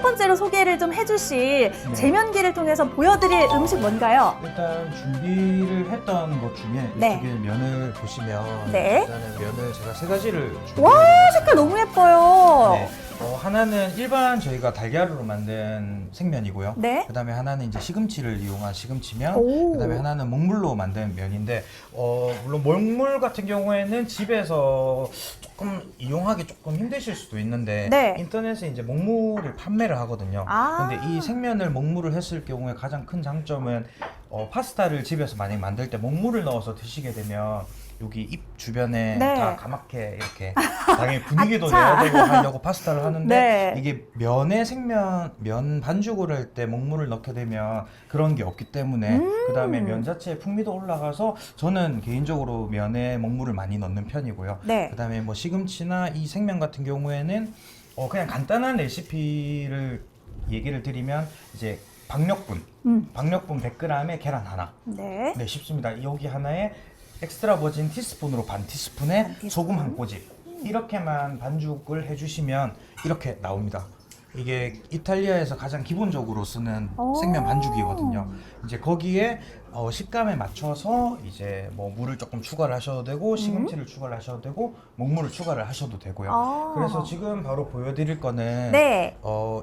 번째로 소개를 좀 해주실 네. 제면기를 통해서 보여드릴 음식 뭔가요? 일단 준비를 했던 것 중에 네. 이쪽에 면을 보시면 네. 일단은 면을 제가 세 가지를 와, 준비했습니다. 색깔 너무 예뻐요. 네. 하나는 일반 저희가 달걀로 만든 생면이고요. 네. 그다음에 하나는 이제 시금치를 이용한 시금치면, 오. 그다음에 하나는 먹물로 만든 면인데, 물론 먹물 같은 경우에는 집에서 조금 이용하기 조금 힘드실 수도 있는데, 네. 인터넷에 이제 먹물을 판매를 하거든요. 아. 근데 이 생면을 먹물을 했을 경우에 가장 큰 장점은 파스타를 집에서 만약 만들 때 먹물을 넣어서 드시게 되면 여기 입 주변에 네. 다 까맣게 이렇게 당연히 분위기도 아차. 내야 되고 하려고 파스타를 하는데 네. 이게 면에 면 반죽을 할 때 먹물을 넣게 되면 그런 게 없기 때문에 그다음에 면 자체의 풍미도 올라가서 저는 개인적으로 면에 먹물을 많이 넣는 편이고요. 네. 그다음에 뭐 시금치나 이 생면 같은 경우에는 그냥 간단한 레시피를 얘기를 드리면 이제 박력분 100g에 계란 하나. 네. 네, 쉽습니다. 여기 하나에 엑스트라 버진 티스푼으로 반 티스푼에 반 티스푼. 소금 한 꼬집. 이렇게만 반죽을 해주시면 이렇게 나옵니다. 이게 이탈리아에서 가장 기본적으로 쓰는 오. 생면 반죽이거든요. 이제 거기에 식감에 맞춰서 이제 뭐 물을 조금 추가를 하셔도 되고 시금치를 추가를 하셔도 되고 먹물을 추가를 하셔도 되고요. 아. 그래서 지금 바로 보여드릴 거는 네.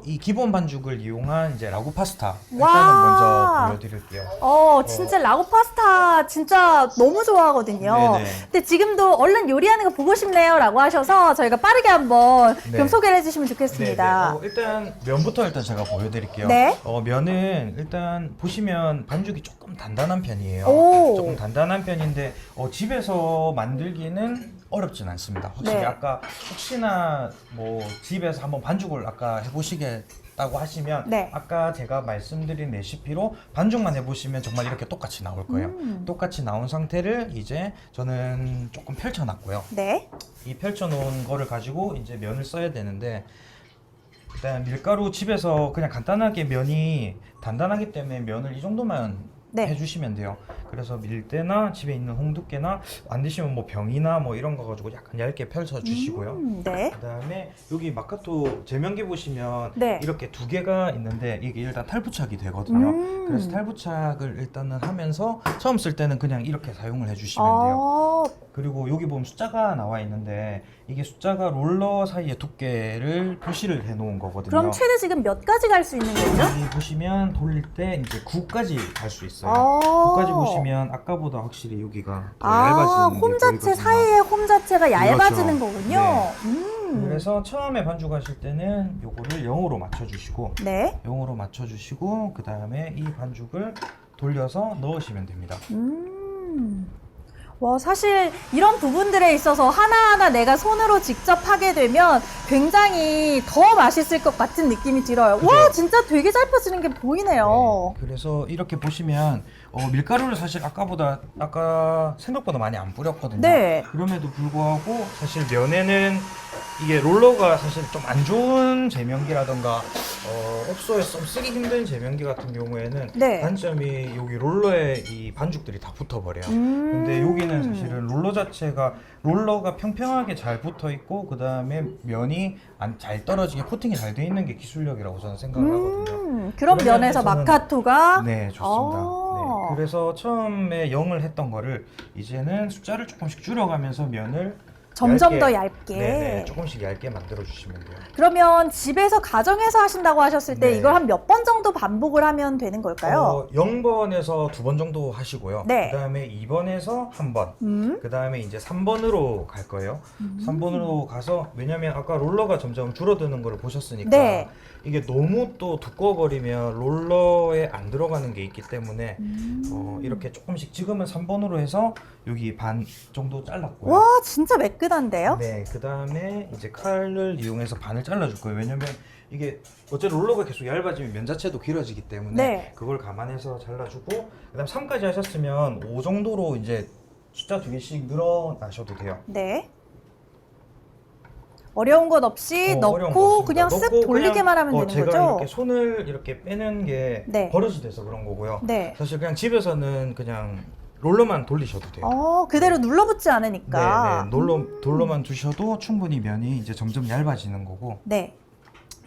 이 기본 반죽을 이용한 이제 라구 파스타 와. 일단은 먼저 보여드릴게요. 진짜 라구 파스타 진짜 너무 좋아하거든요. 네네. 근데 지금도 얼른 요리하는 거 보고 싶네요 라고 하셔서 저희가 빠르게 한번 네. 그럼 소개를 해주시면 좋겠습니다. 네네. 일단 면부터 일단 제가 보여드릴게요. 네. 면은 일단 보시면 반죽이 조금 단단한 편이에요. 오. 조금 단단한 편인데 집에서 만들기는 어렵진 않습니다. 확실히 네. 아까 혹시나 뭐 집에서 한번 반죽을 아까 해보시겠다고 하시면 네. 아까 제가 말씀드린 레시피로 반죽만 해보시면 정말 이렇게 똑같이 나올 거예요. 똑같이 나온 상태를 이제 저는 조금 펼쳐놨고요. 네. 이 펼쳐놓은 거를 가지고 이제 면을 써야 되는데 일단 밀가루 집에서 그냥 간단하게 면이 단단하기 때문에 면을 이 정도만 네. 해주시면 돼요. 그래서 밀대나 집에 있는 홍두깨나 안 되시면 뭐 병이나 뭐 이런 거 가지고 약간 얇게 펼쳐 주시고요. 네. 그다음에 여기 마카토 제면기 보시면 네. 이렇게 두 개가 있는데 이게 일단 탈부착이 되거든요. 음. 그래서 탈부착을 일단은 하면서 처음 쓸 때는 그냥 이렇게 사용을 해주시면 돼요. 아, 그리고 여기 보면 숫자가 나와 있는데 이게 숫자가 롤러 사이의 두께를 표시를 해 놓은 거거든요. 그럼 최대 지금 몇 가지 갈 수 있는 거죠? 여기 보시면 돌릴 때 이제 9까지 갈 수 있어요. 아. 9까지 보시면 아까보다 확실히 여기가 더 얇아지는 홈 게 자체 보이거든요. 사이에 홈 자체가 얇아지는 그렇죠. 거군요. 그래서 처음에 반죽하실 때는 요거를 0으로 맞춰주시고 네. 0으로 맞춰주시고 그 다음에 이 반죽을 돌려서 넣으시면 됩니다. 와, 사실 이런 부분들에 있어서 하나하나 내가 손으로 직접 하게 되면 굉장히 더 맛있을 것 같은 느낌이 들어요. 그죠? 와, 진짜 되게 잘 펴지는 게 보이네요. 네, 그래서 이렇게 보시면 밀가루를 사실 아까 생각보다 많이 안 뿌렸거든요. 네. 그럼에도 불구하고 사실 면에는 이게 롤러가 사실 좀 안 좋은 제면기라던가 업소에서 좀 쓰기 힘든 제면기 같은 경우에는 네. 단점이 여기 롤러에 이 반죽들이 다 붙어버려요. 근데 여기는 사실은 롤러가 평평하게 잘 붙어 있고 그 다음에 면이 잘 떨어지게 코팅이 잘 돼 있는 게 기술력이라고 저는 생각을 하거든요. 그런 그런 면에서 면에서는- 마카토가 네, 좋습니다. 아. 네, 그래서 처음에 0을 했던 거를 이제는 숫자를 조금씩 줄여가면서 면을 점점 더 얇게. 네, 조금씩 얇게 만들어 주시면 돼요. 그러면 집에서 가정에서 하신다고 하셨을 때 네. 이걸 한 몇 번 정도 반복을 하면 되는 걸까요? 0번에서 2번 정도 하시고요. 네. 그다음에 2번에서 1번. 그다음에 이제 3번으로 갈 거예요. 3번으로 가서 왜냐면 아까 롤러가 점점 줄어드는 걸 보셨으니까 네. 이게 너무 또 두꺼워 버리면 롤러에 안 들어가는 게 있기 때문에 이렇게 조금씩 지금은 3번으로 해서 여기 반 정도 잘랐고요. 와, 진짜 매끈한데요? 네, 그 다음에 이제 칼을 이용해서 반을 잘라줄 거예요. 왜냐면 이게 어째 롤러가 계속 얇아지면 면 자체도 길어지기 때문에 네. 그걸 감안해서 잘라주고 그다음 3까지 하셨으면 5 정도로 이제 숫자 2개씩 늘어나셔도 돼요. 네. 어려운 것 없이 어려운 거 넣고 없습니다. 그냥 쓱 넣고 돌리기만 그냥, 하면 되는 제가 거죠? 이렇게 손을 이렇게 빼는 게 네. 버릇이 돼서 그런 거고요. 네. 사실 그냥 집에서는 그냥 롤러만 돌리셔도 돼요. 그대로 눌러붙지 않으니까. 네, 네. 롤러만 두셔도 충분히 면이 이제 점점 얇아지는 거고. 네.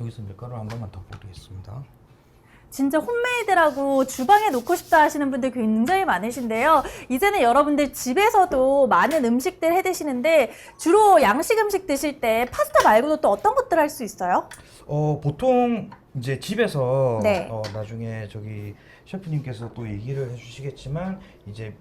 여기서 밀가루 한 번만 더 뿌리겠습니다. 진짜 홈메이드라고 주방에 놓고 싶다 하시는 분들 굉장히 많으신데요. 이제는 여러분들 집에서도 많은 음식들 해 드시는데 주로 양식 음식 드실 때 파스타 말고도 또 어떤 것들 할 수 있어요? 보통 이제 집에서 네. 나중에 저기 셰프님께서 또 얘기를 해주시겠지만 이제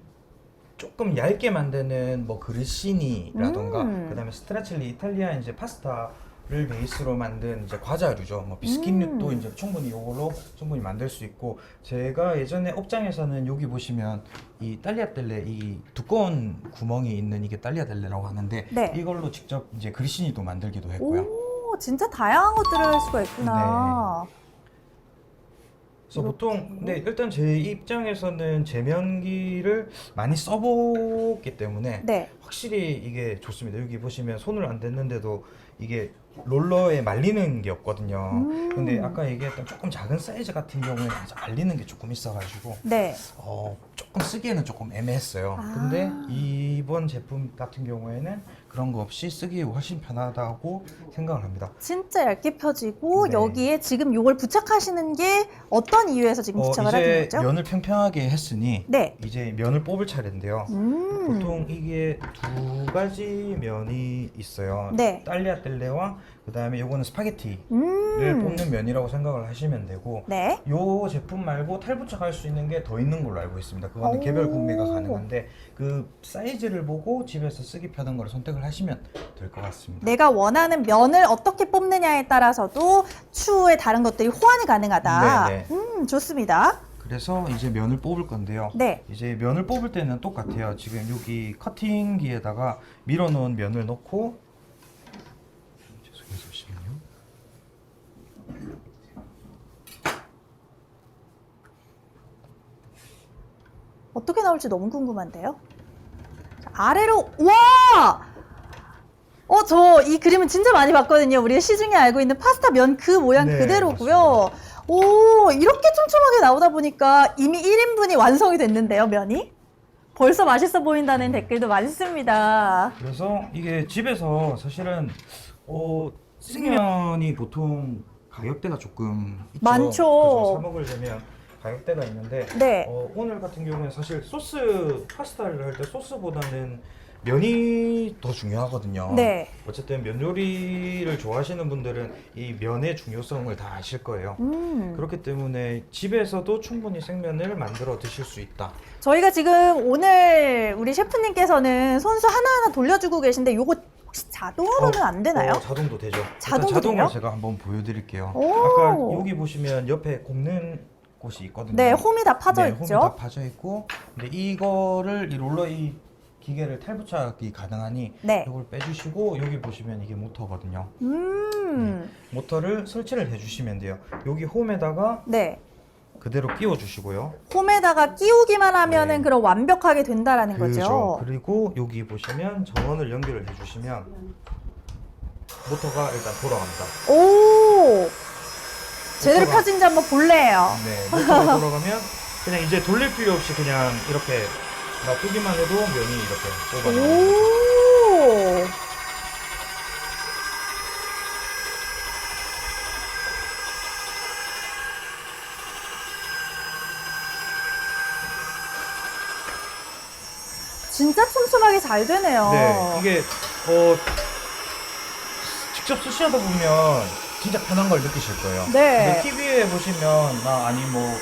조금 얇게 만드는 뭐 그리시니라던가 그다음에 스트라첼리 이탈리안 이제 파스타를 베이스로 만든 이제 과자류죠. 뭐 비스킷류도 이제 충분히 이걸로 충분히 만들 수 있고 제가 예전에 업장에서는 여기 보시면 이 딸리아텔레 이 두꺼운 구멍이 있는 이게 딸리아텔레라고 하는데 네. 이걸로 직접 이제 그리시니도 만들기도 했고요. 오, 진짜 다양한 것들을 할 수가 있구나. 그래서 보통 근데 일단 제 입장에서는 제면기를 많이 써보기 때문에 네. 확실히 이게 좋습니다. 여기 보시면 손을 안 댔는데도 이게 롤러에 말리는 게 없거든요. 근데 아까 얘기했던 조금 작은 사이즈 같은 경우에는 이제 말리는 게 조금 있어가지고 네. 조금 쓰기에는 조금 애매했어요. 근데 이번 제품 같은 경우에는 그런 거 없이 쓰기 훨씬 편하다고 생각을 합니다. 진짜 얇게 펴지고 네. 여기에 지금 요걸 부착하시는 게 어떤 이유에서 지금 부착을 하는 이제 거죠? 면을 평평하게 했으니 네. 이제 면을 뽑을 차례인데요. 보통 이게 두 가지 면이 있어요. 네. 딸리아텔레와 그다음에 요거는 스파게티를 뽑는 면이라고 생각을 하시면 되고 네. 요 제품 말고 탈부착할 수 있는 게 더 있는 걸로 알고 있습니다. 그거는 개별 구매가 가능한데 그 사이즈를 보고 집에서 쓰기 편한 걸 선택을 하시면 될 것 같습니다. 내가 원하는 면을 어떻게 뽑느냐에 따라서도 추후에 다른 것들이 호환이 가능하다. 네네. 좋습니다. 그래서 이제 면을 뽑을 건데요. 네. 이제 면을 뽑을 때는 똑같아요. 지금 여기 커팅기에다가 밀어놓은 면을 넣고 죄송해요, 잠시만요. 어떻게 나올지 너무 궁금한데요. 자, 아래로 와! 저 이 그림은 진짜 많이 봤거든요. 우리가 시중에 알고 있는 파스타 면 그 모양 네, 그대로고요. 오, 이렇게 촘촘하게 나오다 보니까 이미 1인분이 완성이 됐는데요, 면이. 벌써 맛있어 보인다는 댓글도 많습니다. 그래서 이게 집에서 사실은 생면이 보통 가격대가 조금 있죠. 많죠. 그래서 사 먹으려면 가격대가 있는데 네. 오늘 같은 경우는 사실 소스 파스타를 할 때 소스보다는 면이 더 중요하거든요. 네. 어쨌든 면 요리를 좋아하시는 분들은 이 면의 중요성을 다 아실 거예요. 그렇기 때문에 집에서도 충분히 생면을 만들어 드실 수 있다. 저희가 지금 오늘 우리 셰프님께서는 손수 하나하나 돌려주고 계신데 요거 혹시 자동으로는 안 되나요? 자동도 되죠. 자동도 일단 자동을 돼요? 제가 한번 보여드릴게요. 오. 아까 여기 보시면 옆에 굽는 곳이 있거든요. 네, 홈이 다 파져 네, 있죠. 홈이 다 파져 있고, 근데 이거를 이 롤러 이 기계를 탈부착이 가능하니 네. 이걸 빼주시고 여기 보시면 이게 모터거든요. 모터를 설치를 해주시면 돼요. 여기 홈에다가 네. 그대로 끼워주시고요. 홈에다가 끼우기만 하면은 네. 그럼 완벽하게 된다라는 그죠. 거죠. 그리고 여기 보시면 전원을 연결을 해주시면 모터가 일단 돌아갑니다. 오! 제대로 모터가- 펴진지 한번 볼래요. 네, 모터가 돌아가면 그냥 이제 돌릴 필요 없이 그냥 이렇게 놔두기만 해도 면이 이렇게 뽑아나옵니다. 오! 진짜 촘촘하게 잘 되네요. 네, 이게 직접 쓰시다 보면 진짜 편한 걸 느끼실 거예요. 네. 근데 TV에 보시면 아니 뭐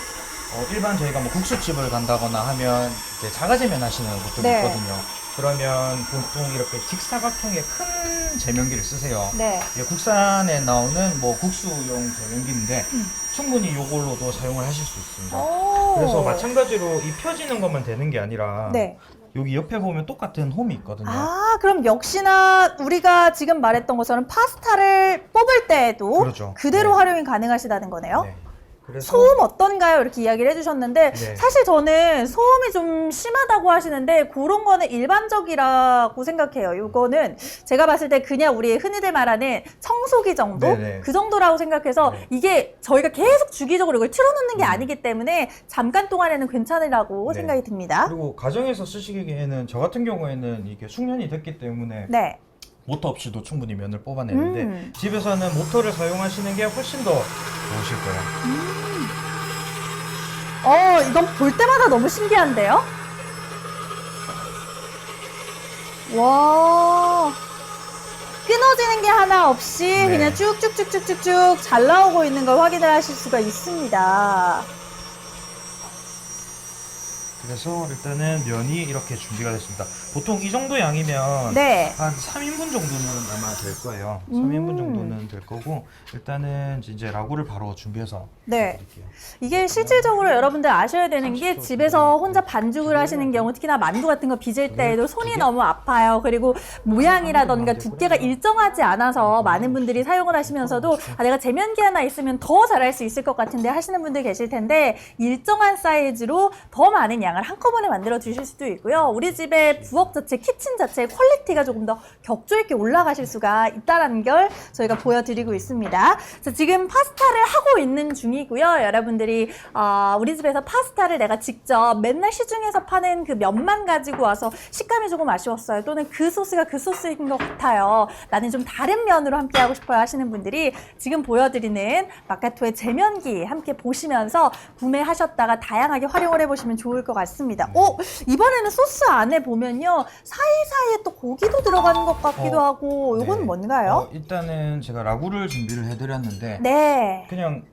일반 저희가 뭐 국수집을 간다거나 하면 이제 자가제면 하시는 곳들이 네. 있거든요. 그러면 보통 이렇게 직사각형의 큰 제면기를 쓰세요. 네. 이게 국산에 나오는 뭐 국수용 제면기인데 충분히 이걸로도 사용을 하실 수 있습니다. 오. 그래서 마찬가지로 이 펴지는 것만 되는 게 아니라 네. 여기 옆에 보면 똑같은 홈이 있거든요. 아, 그럼 역시나 우리가 지금 말했던 것처럼 파스타를 뽑을 때에도 그렇죠. 그대로 네. 활용이 가능하시다는 거네요. 네. 그래서 소음 어떤가요? 이렇게 이야기를 해주셨는데 네. 사실 저는 소음이 좀 심하다고 하시는데 그런 거는 일반적이라고 생각해요. 이거는 제가 봤을 때 그냥 우리 흔히들 말하는 청소기 정도? 네네. 그 정도라고 생각해서 네. 이게 저희가 계속 주기적으로 이걸 틀어놓는 게 아니기 때문에 잠깐 동안에는 괜찮으라고 네. 생각이 듭니다. 그리고 가정에서 쓰시기에는 저 같은 경우에는 이게 숙련이 됐기 때문에 네. 모터 없이도 충분히 면을 뽑아내는데 집에서는 모터를 사용하시는 게 훨씬 더 좋으실 거예요. 이건 볼 때마다 너무 신기한데요? 와, 끊어지는 게 하나 없이 네. 그냥 쭉쭉쭉쭉쭉쭉 잘 나오고 있는 걸 확인을 하실 수가 있습니다. 그래서 일단은 면이 이렇게 준비가 됐습니다. 보통 이 정도 양이면 네. 한 3인분 정도는 아마 될 거예요. 3인분 정도는 될 거고 일단은 이제 라구를 바로 준비해서 네. 드릴게요. 이게 실질적으로 여러분들 아셔야 되는 게 집에서 혼자 반죽을 하시는 경우 특히나 만두 같은 거 빚을 때에도 손이 너무 아파요. 그리고 모양이라던가 두께가 일정하지 않아서 많은 분들이 사용을 하시면서도 내가 제면기 하나 있으면 더 잘할 수 있을 것 같은데 하시는 분들 계실 텐데 일정한 사이즈로 더 많은 양을 한꺼번에 만들어 주실 수도 있고요. 우리 집의 부엌 자체, 키친 자체의 퀄리티가 조금 더 격조 있게 올라가실 수가 있다는 걸 저희가 보여드리고 있습니다. 자, 지금 파스타를 하고 있는 중이고요. 여러분들이 우리 집에서 파스타를 내가 직접 맨날 시중에서 파는 그 면만 가지고 와서 식감이 조금 아쉬웠어요. 또는 그 소스가 그 소스인 것 같아요. 나는 좀 다른 면으로 함께 하고 싶어요 하시는 분들이 지금 보여드리는 마카토의 제면기 함께 보시면서 구매하셨다가 다양하게 활용을 해보시면 좋을 것 같습니다. 이번에는 소스 안에 보면요. 사이사이에 또 고기도 들어가는 것 같기도 하고 이건 네. 뭔가요? 일단은 제가 라구를 준비를 해드렸는데 네. 그냥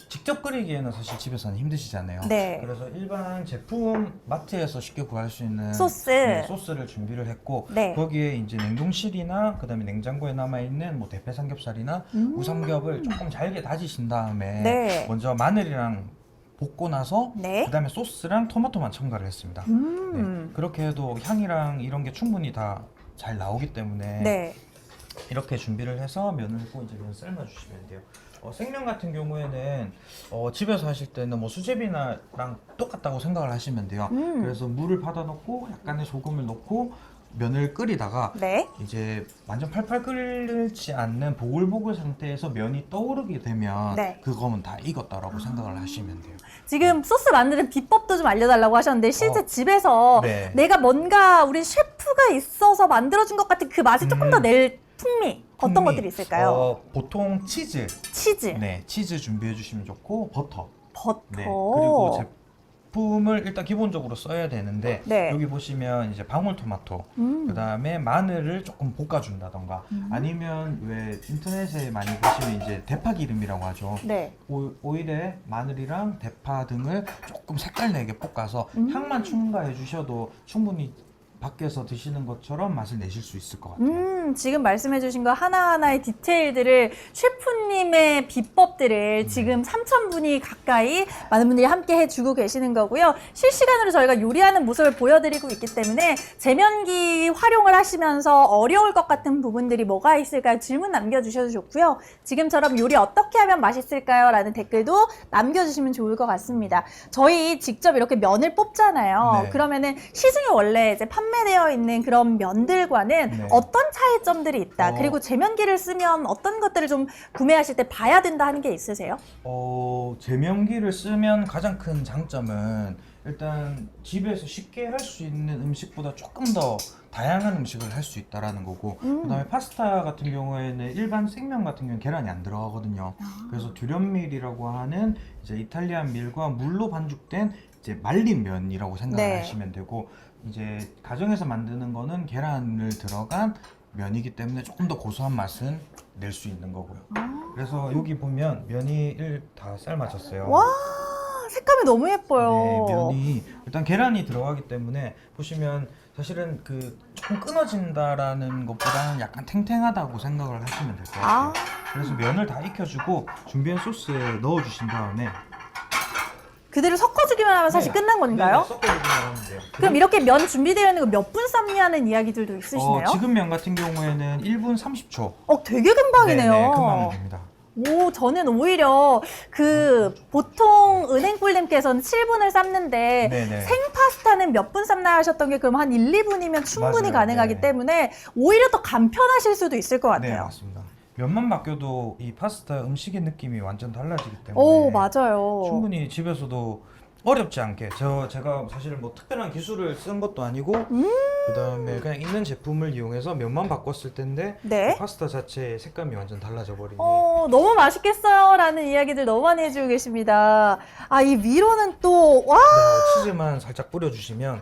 직접 끓이기에는 사실 집에서는 힘드시잖아요. 네. 그래서 일반 제품 마트에서 쉽게 구할 수 있는 소스. 소스를 준비를 했고 네. 거기에 이제 냉동실이나 그다음에 냉장고에 남아 있는 뭐 대패 삼겹살이나 우삼겹을 조금 잘게 다지신 다음에 네. 먼저 마늘이랑 볶고 나서 네. 그다음에 소스랑 토마토만 첨가를 했습니다. 네. 그렇게 해도 향이랑 이런 게 충분히 다 잘 나오기 때문에 네. 이렇게 준비를 해서 면을 넣고 이제 면 삶아 주시면 돼요. 생면 같은 경우에는 집에서 하실 때는 뭐 수제비나랑 똑같다고 생각을 하시면 돼요. 그래서 물을 받아 넣고 약간의 소금을 넣고 면을 끓이다가 네. 이제 완전 팔팔 끓지 않는 보글보글 상태에서 면이 떠오르게 되면 네. 그거면 다 익었다라고 생각을 하시면 돼요. 지금 소스 만드는 비법도 좀 알려달라고 하셨는데 실제 집에서 네. 내가 뭔가 우리 셰프가 있어서 만들어준 것 같은 그 맛을 조금 더 낼 풍미 어떤 풍미, 것들이 있을까요? 보통 치즈, 치즈, 네, 치즈 준비해 주시면 좋고 버터, 버터, 네, 그리고 제품을 일단 기본적으로 써야 되는데 네. 여기 보시면 이제 방울토마토, 그다음에 마늘을 조금 볶아준다던가 아니면 왜 인터넷에 많이 보시면 이제 대파 기름이라고 하죠. 네. 오일에 마늘이랑 대파 등을 조금 색깔 내게 볶아서 향만 첨가해 주셔도 충분히 밖에서 드시는 것처럼 맛을 내실 수 있을 것 같아요. 지금 말씀해주신 거 하나하나의 디테일들을 셰프님의 비법들을 지금 3,000분이 가까이 많은 분들이 함께 해주고 계시는 거고요. 실시간으로 저희가 요리하는 모습을 보여드리고 있기 때문에 제면기 활용을 하시면서 어려울 것 같은 부분들이 뭐가 있을까요? 질문 남겨주셔도 좋고요. 지금처럼 요리 어떻게 하면 맛있을까요? 라는 댓글도 남겨주시면 좋을 것 같습니다. 저희 직접 이렇게 면을 뽑잖아요. 네. 그러면은 시중에 원래 이제 판매되어 있는 그런 면들과는 네. 어떤 차이점들이 있다. 그리고 제면기를 쓰면 어떤 것들을 좀 구매하실 때 봐야 된다 하는 게 있으세요? 제면기를 쓰면 가장 큰 장점은 일단 집에서 쉽게 할 수 있는 음식보다 조금 더 다양한 음식을 할 수 있다라는 거고 그다음에 파스타 같은 경우에는 일반 생면 같은 경우는 계란이 안 들어가거든요. 그래서 듀련밀이라고 하는 이제 이탈리안 밀과 물로 반죽된 이제 말린 면이라고 생각을 네. 하시면 되고 이제 가정에서 만드는 거는 계란을 들어간 면이기 때문에 조금 더 고소한 맛은 낼 수 있는 거고요. 그래서 여기 보면 면이 다 삶아졌어요. 와, 색감이 너무 예뻐요. 네, 면이 일단 계란이 들어가기 때문에 보시면 사실은 그 조금 끊어진다라는 것보다는 약간 탱탱하다고 생각을 하시면 될 것 같아요. 그래서 면을 다 익혀주고 준비한 소스에 넣어주신 다음에 그대로 섞어주기만 하면 사실 끝난 건가요? 네, 섞어주기만 하면 돼요. 그럼 이렇게 면 준비되어 있는 거 몇 분 삶냐는 이야기들도 있으시네요? 지금 면 같은 경우에는 1분 30초. 되게 금방이네요. 네, 금방 됩니다. 오, 저는 오히려 보통 은행꿀님께서는 7분을 삶는데 네네. 생파스타는 몇 분 삶나 하셨던 게 그럼 한 1, 2분이면 충분히 맞아요. 가능하기 네. 때문에 오히려 더 간편하실 수도 있을 것 네, 같아요. 맞습니다. 면만 바뀌어도 이 파스타 음식의 느낌이 완전 달라지기 때문에 오, 맞아요. 충분히 집에서도 어렵지 않게 제가 사실 뭐 특별한 기술을 쓴 것도 아니고 그다음에 그냥 있는 제품을 이용해서 면만 바꿨을 텐데 네. 파스타 자체의 색감이 완전 달라져 버리니 너무 맛있겠어요 라는 이야기들 너무 많이 해주고 계십니다. 아, 이 위로는 또 와, 치즈만 살짝 뿌려주시면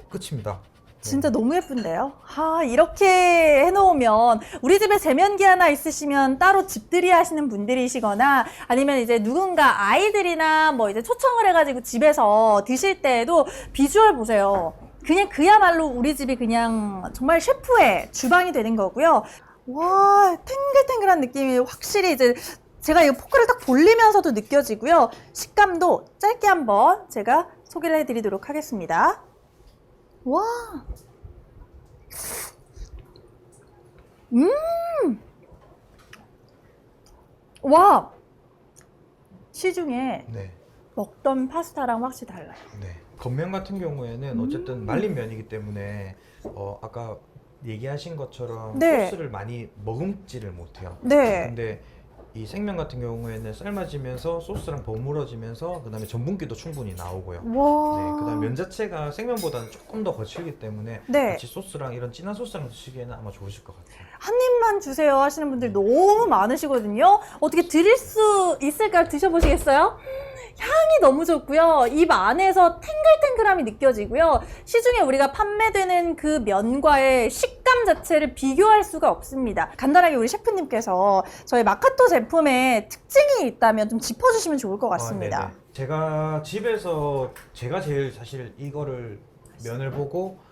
끝입니다. 진짜 너무 예쁜데요? 아, 이렇게 해놓으면 우리 집에 제면기 하나 있으시면 따로 집들이 하시는 분들이시거나 아니면 이제 누군가 아이들이나 뭐 이제 초청을 해가지고 집에서 드실 때에도 비주얼 보세요. 그냥 그야말로 우리 집이 그냥 정말 셰프의 주방이 되는 거고요. 와, 탱글탱글한 느낌이 확실히 이제 제가 이 포크를 딱 돌리면서도 느껴지고요. 식감도 짧게 한번 제가 소개를 해드리도록 하겠습니다. 와, 와, 시중에 네. 먹던 파스타랑 확실히 달라요. 네. 겉면 같은 경우에는 어쨌든 말린 면이기 때문에 아까 얘기하신 것처럼 네. 소스를 많이 머금지를 못해요. 네. 근데 이 생면 같은 경우에는 삶아지면서 소스랑 버무러지면서 그다음에 전분기도 충분히 나오고요. 와, 네, 그다음 면 자체가 생면보다는 조금 더 거칠기 때문에 네. 같이 소스랑 이런 진한 소스랑 드시기에는 아마 좋으실 것 같아요. 한 입만 주세요 하시는 분들 너무 많으시거든요. 어떻게 드릴 수 있을까요? 드셔보시겠어요? 향이 너무 좋고요. 입 안에서 탱글탱글함이 느껴지고요. 시중에 우리가 판매되는 그 면과의 식감 자체를 비교할 수가 없습니다. 간단하게 우리 셰프님께서 저희 마카토 제품에 특징이 있다면 좀 짚어주시면 좋을 것 같습니다. 네네. 제가 집에서 제가 제일 사실 이거를 면을 보고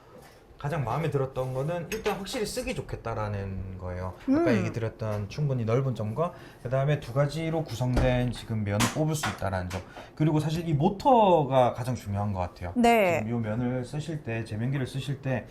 가장 마음에 들었던 거는 일단 확실히 쓰기 좋겠다라는 거예요. 아까 얘기 드렸던 충분히 넓은 점과 그 다음에 두 가지로 구성된 지금 면을 뽑을 수 있다라는 점. 그리고 사실 이 모터가 가장 중요한 것 같아요. 네. 지금 이 면을 쓰실 때, 제면기를 쓰실 때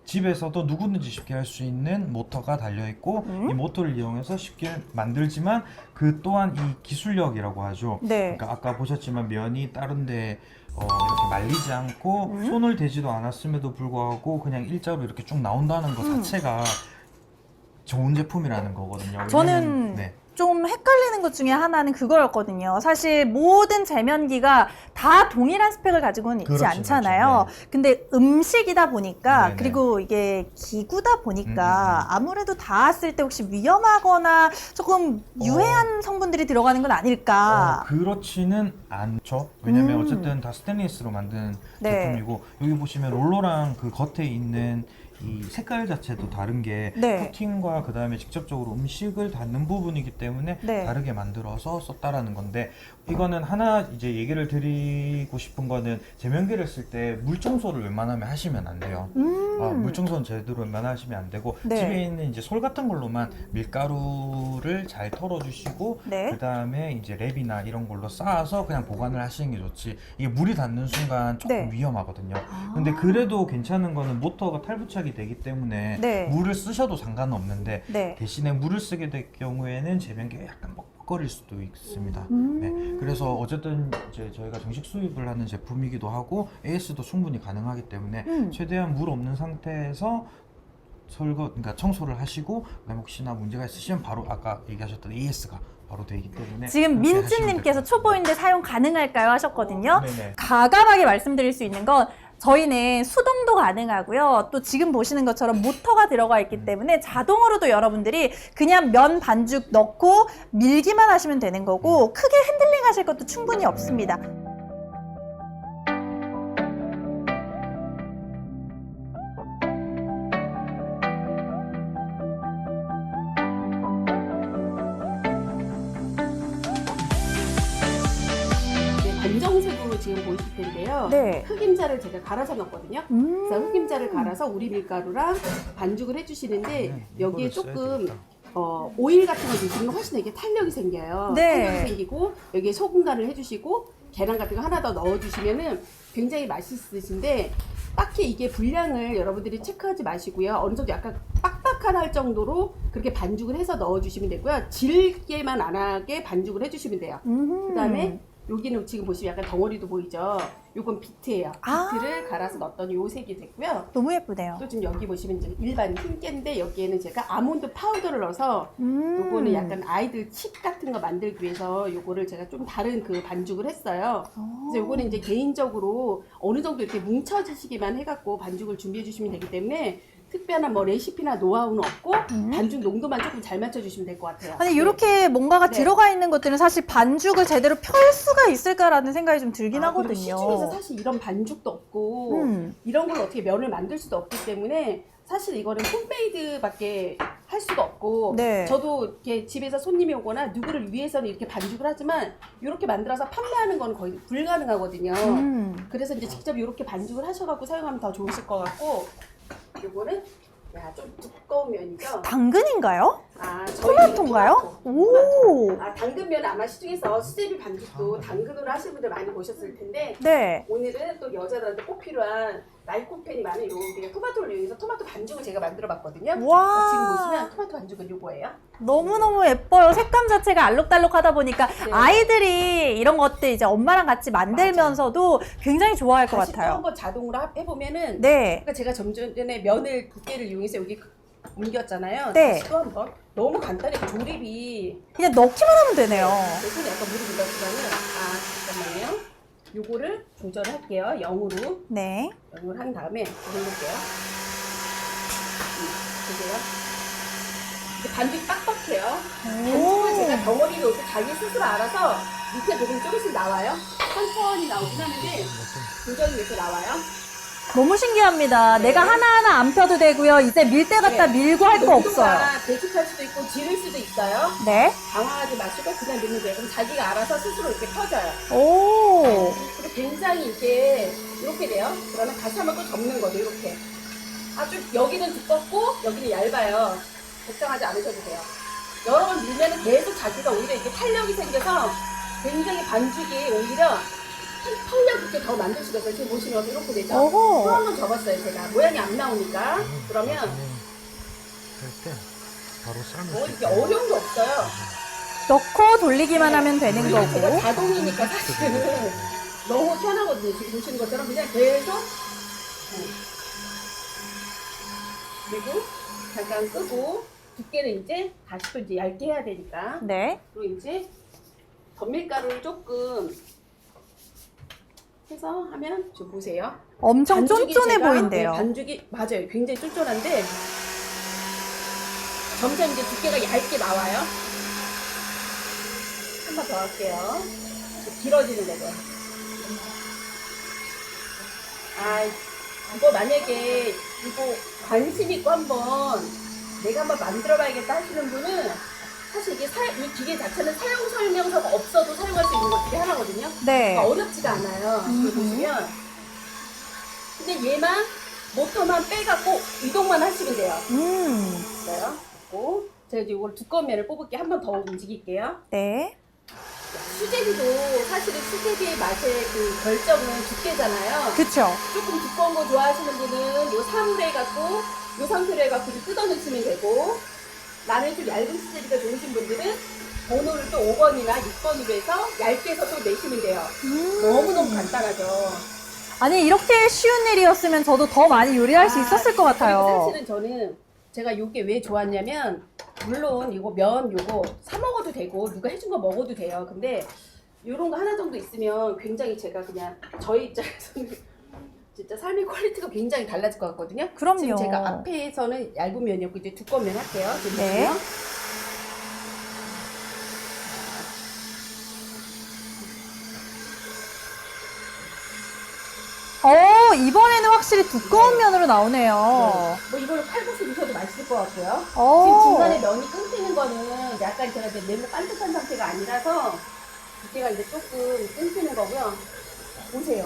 집에서도 누구든지 쉽게 할 수 있는 모터가 달려 있고 이 모터를 이용해서 쉽게 만들지만 그 또한 이 기술력이라고 하죠. 네. 그러니까 아까 보셨지만 면이 다른데 이렇게 말리지 않고 손을 대지도 않았음에도 불구하고 그냥 일자로 이렇게 쭉 나온다는 것 자체가 좋은 제품이라는 거거든요. 저는 왜냐면, 네. 좀 헷갈리는 것 중에 하나는 그거였거든요. 사실 모든 제면기가 다 동일한 스펙을 가지고는 있지 그렇죠, 않잖아요. 그렇죠. 근데 음식이다 보니까 네네. 그리고 이게 기구다 보니까 아무래도 닿았을 때 혹시 위험하거나 조금 유해한 성분들이 들어가는 건 아닐까. 그렇지는 않죠. 왜냐면 어쨌든 다 스테인리스로 만든 네. 제품이고 여기 보시면 롤러랑 그 겉에 있는 이 색깔 자체도 다른 게 네. 코팅과 그 다음에 직접적으로 음식을 닿는 부분이기 때문에 네. 다르게 만들어서 썼다라는 건데 이거는 하나 이제 얘기를 드리고 싶은 거는 제면기를 쓸 때 물 청소를 웬만하면 하시면 안 돼요. 물 청소는 제대로 웬만하면 하시면 안 되고 네. 집에 있는 이제 솔 같은 걸로만 밀가루를 잘 털어주시고 네. 그 다음에 이제 랩이나 이런 걸로 쌓아서 그냥 보관을 하시는 게 좋지 이게 물이 닿는 순간 조금 네. 위험하거든요. 근데 그래도 괜찮은 거는 모터가 탈부착이 되기 때문에 네. 물을 쓰셔도 상관은 없는데 네. 대신에 물을 쓰게 될 경우에는 제면기가 약간 뻑뻑거릴 수도 있습니다. 네. 그래서 어쨌든 이제 저희가 정식 수입을 하는 제품이기도 하고 AS도 충분히 가능하기 때문에 최대한 물 없는 상태에서 그러니까 청소를 하시고 그다음에 혹시나 문제가 있으시면 바로 아까 얘기하셨던 AS가 바로 되기 때문에 지금 그렇게 민지님께서 하시면 초보인데 사용 가능할까요 하셨거든요. 네네. 과감하게 말씀드릴 수 있는 건 저희는 수동도 가능하고요. 또 지금 보시는 것처럼 모터가 들어가 있기 때문에 자동으로도 여러분들이 그냥 면 반죽 넣고 밀기만 하시면 되는 거고 크게 핸들링 하실 것도 충분히 없습니다. 검정색으로 지금 보이실 텐데요. 네. 흑임자를 제가 갈아서 넣었거든요. 그래서 흑임자를 갈아서 우리 밀가루랑 반죽을 해주시는데 여기에 이거를 써야 조금 되겠다. 오일 같은 거 넣으시면 훨씬 이게 탄력이 생겨요. 네. 탄력이 생기고 여기에 소금 간을 해주시고 계란 같은 거 하나 더 넣어주시면은 굉장히 맛있으신데 딱히 이게 분량을 여러분들이 체크하지 마시고요. 어느 정도 약간 빡빡한 할 정도로 그렇게 반죽을 해서 넣어주시면 되고요. 질게만 안 하게 반죽을 해주시면 돼요. 그 다음에 여기는 지금 보시면 약간 덩어리도 보이죠? 요건 비트예요. 아. 비트를 갈아서 넣었더니 요 색이 됐고요. 너무 예쁘네요. 또 지금 여기 보시면 이제 일반 흰깨인데 여기에는 제가 아몬드 파우더를 넣어서 요거는 약간 아이들 칩 같은 거 만들기 위해서 요거를 제가 좀 다른 그 반죽을 했어요. 그래서 요거는 이제 개인적으로 어느 정도 이렇게 뭉쳐지시기만 해갖고 반죽을 준비해 주시면 되기 때문에 특별한 뭐 레시피나 노하우는 없고 반죽 농도만 조금 잘 맞춰주시면 될 것 같아요. 아니 이렇게 뭔가가 네. 들어가 있는 것들은 사실 반죽을 제대로 펼 수가 있을까라는 생각이 좀 들긴 그리고 하거든요. 시중에서 사실 이런 반죽도 없고 이런 걸 어떻게 면을 만들 수도 없기 때문에 사실 이거는 홈메이드밖에 할 수가 없고 네. 저도 이렇게 집에서 손님이 오거나 누구를 위해서는 이렇게 반죽을 하지만 이렇게 만들어서 판매하는 건 거의 불가능하거든요. 그래서 이제 직접 이렇게 반죽을 하셔갖고 사용하면 더 좋으실 것 같고 요거는 좀 두꺼운 면이죠. 당근인가요? 저희 토마토인가요? 오. 당근면 아마 시중에서 수제비 반죽도 당근으로 하시는 분들 많이 보셨을 텐데 네. 오늘은 또 여자들한테 꼭 필요한 라이코펜이 많은 요 토마토를 이용해서 토마토 반죽을 제가 만들어 봤거든요. 와. 지금 보시면 토마토 반죽은 요거예요. 너무너무 예뻐요. 색감 자체가 알록달록하다 보니까 네. 아이들이 이런 것들 이제 엄마랑 같이 만들면서도 굉장히 좋아할 것 다시 또 같아요. 한번 자동으로 해보면은 네. 그러니까 제가 좀 전에 면을 두께를 이용해서 여기 옮겼잖아요. 네. 다시 또 한번 너무 간단히 조립이 그냥 넣기만 하면 되네요. 손이 약간 물이 묻었지만은 잠깐만요. 요거를 조절할게요. 0으로 네. 한 다음에 누를게요. 보세요. 반죽이 빡빡해요. 반죽을 제가 덩어리로 이렇게 자기 스스로 알아서 밑에 부분 조금씩 나와요. 천천히 나오긴 하는데 조절이 이렇게 나와요. 너무 신기합니다. 네. 내가 하나하나 안 펴도 되고요. 이제 밀 때 갖다 네. 밀고 할 거 없어요. 배식할 수도 있고 지를 수도 있어요. 네. 당황하지 마시고 그냥 넣으면 돼요. 그럼 자기가 알아서 스스로 이렇게 펴져요. 오. 그리고 굉장히 이렇게 돼요. 그러면 다시 한번 또 접는 거죠. 이렇게. 아주 여기는 두껍고 여기는 얇아요. 걱정하지 않으셔도 돼요. 여러 번 밀면 계속 자기가 오히려 이렇게 탄력이 생겨서 굉장히 반죽이 오히려 탄력 있게 더 만들 수가 있어요. 지금 보시면 이렇게 되죠. 오호. 또 한 번 접었어요. 제가 모양이 안 나오니까. 그러면 할때 바로 삶을 뭐 이렇게 어려운 게 없어요. 넣고 돌리기만 하면 되는 그리고 제가 거고. 자동이니까 사실은 너무 편하거든요. 지금 보시는 것처럼 그냥 계속 그리고 잠깐 끄고 두께는 이제 다시 또 이제 얇게 해야 되니까 네. 그리고 이제 전밀가루를 조금 해서 하면 좀 보세요. 엄청 반죽이 쫀쫀해 제가, 보인대요. 네, 반죽이 맞아요. 굉장히 쫀쫀한데 점점 이제 두께가 얇게 나와요. 한 번 더 할게요. 길어지는 거죠. 이거 만약에 이거 관심 있고 내가 한번 만들어 봐야겠다 하시는 분은 사실 이게 이 기계 자체는 사용 설명서가 없어도 사용할 수 있는 것 중에 하나거든요. 네. 그러니까 어렵지가 않아요. 이거 보시면. 근데 얘만 모터만 빼갖고 이동만 하시면 돼요. 있어요. 그리고 제가 이제 이걸 두꺼운 면을 뽑을게 한 번 더 움직일게요. 네. 수제비도 사실은 수제비의 맛의 그 결정은 두께잖아요. 그쵸. 조금 두꺼운 거 좋아하시는 분은 요 3으로 해갖고 요 상태로 해갖고 뜯어내시면 되고 나는 좀 얇은 수제비가 좋으신 분들은 번호를 또 5번이나 6번으로 해서 얇게 해서 또 내시면 돼요. 너무너무 간단하죠. 아니 이렇게 쉬운 일이었으면 저도 더 많이 요리할 수 있었을 것 그리고 같아요. 사실은 저는 제가 요게 왜 좋았냐면 물론 이거 면 요거 사 먹어도 되고 누가 해준 거 먹어도 돼요. 근데 요런 거 하나 정도 있으면 굉장히 제가 그냥 저희 입장에서는 진짜 삶의 퀄리티가 굉장히 달라질 것 같거든요. 그럼요. 지금 제가 앞에서는 얇은 면이었고 이제 두꺼운 면 할게요. 지금 네. 보시면. 이번에는 확실히 두꺼운 면으로 나오네요. 뭐 이걸로 칼국수 드셔도 맛있을 것 같고요. 오. 지금 중간에 면이 끊기는 거는 약간 제가 이제 너무 반듯한 상태가 아니라서 두께가 이제 조금 끊기는 거고요. 보세요.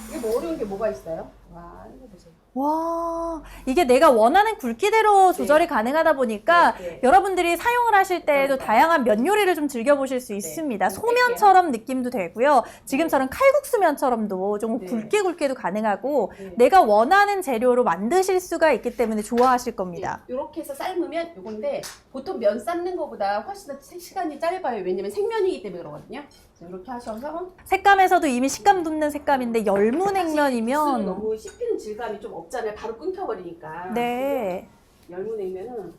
이게 뭐 어려운 게 뭐가 있어요? 와, 이거 보세요. 와, 이게 내가 원하는 굵기대로 조절이 가능하다 보니까 네. 여러분들이 사용을 하실 때에도 다양한 면 요리를 좀 즐겨보실 수 있습니다. 소면처럼 느낌도 되고요. 지금처럼 칼국수면처럼도 좀 네. 굵게도 가능하고 네. 내가 원하는 재료로 만드실 수가 있기 때문에 좋아하실 겁니다. 이렇게 해서 삶으면 요건데 보통 면 삶는 것보다 훨씬 더 시간이 짧아요. 왜냐면 생면이기 때문에 그러거든요. 그래서 이렇게 하셔서 색감에서도 이미 식감 돋는 색감인데 국수는 열무냉면이면 너무 씹히는 질감이 좀 없잖아요. 바로 끊겨버리니까. 네. 열무냉면은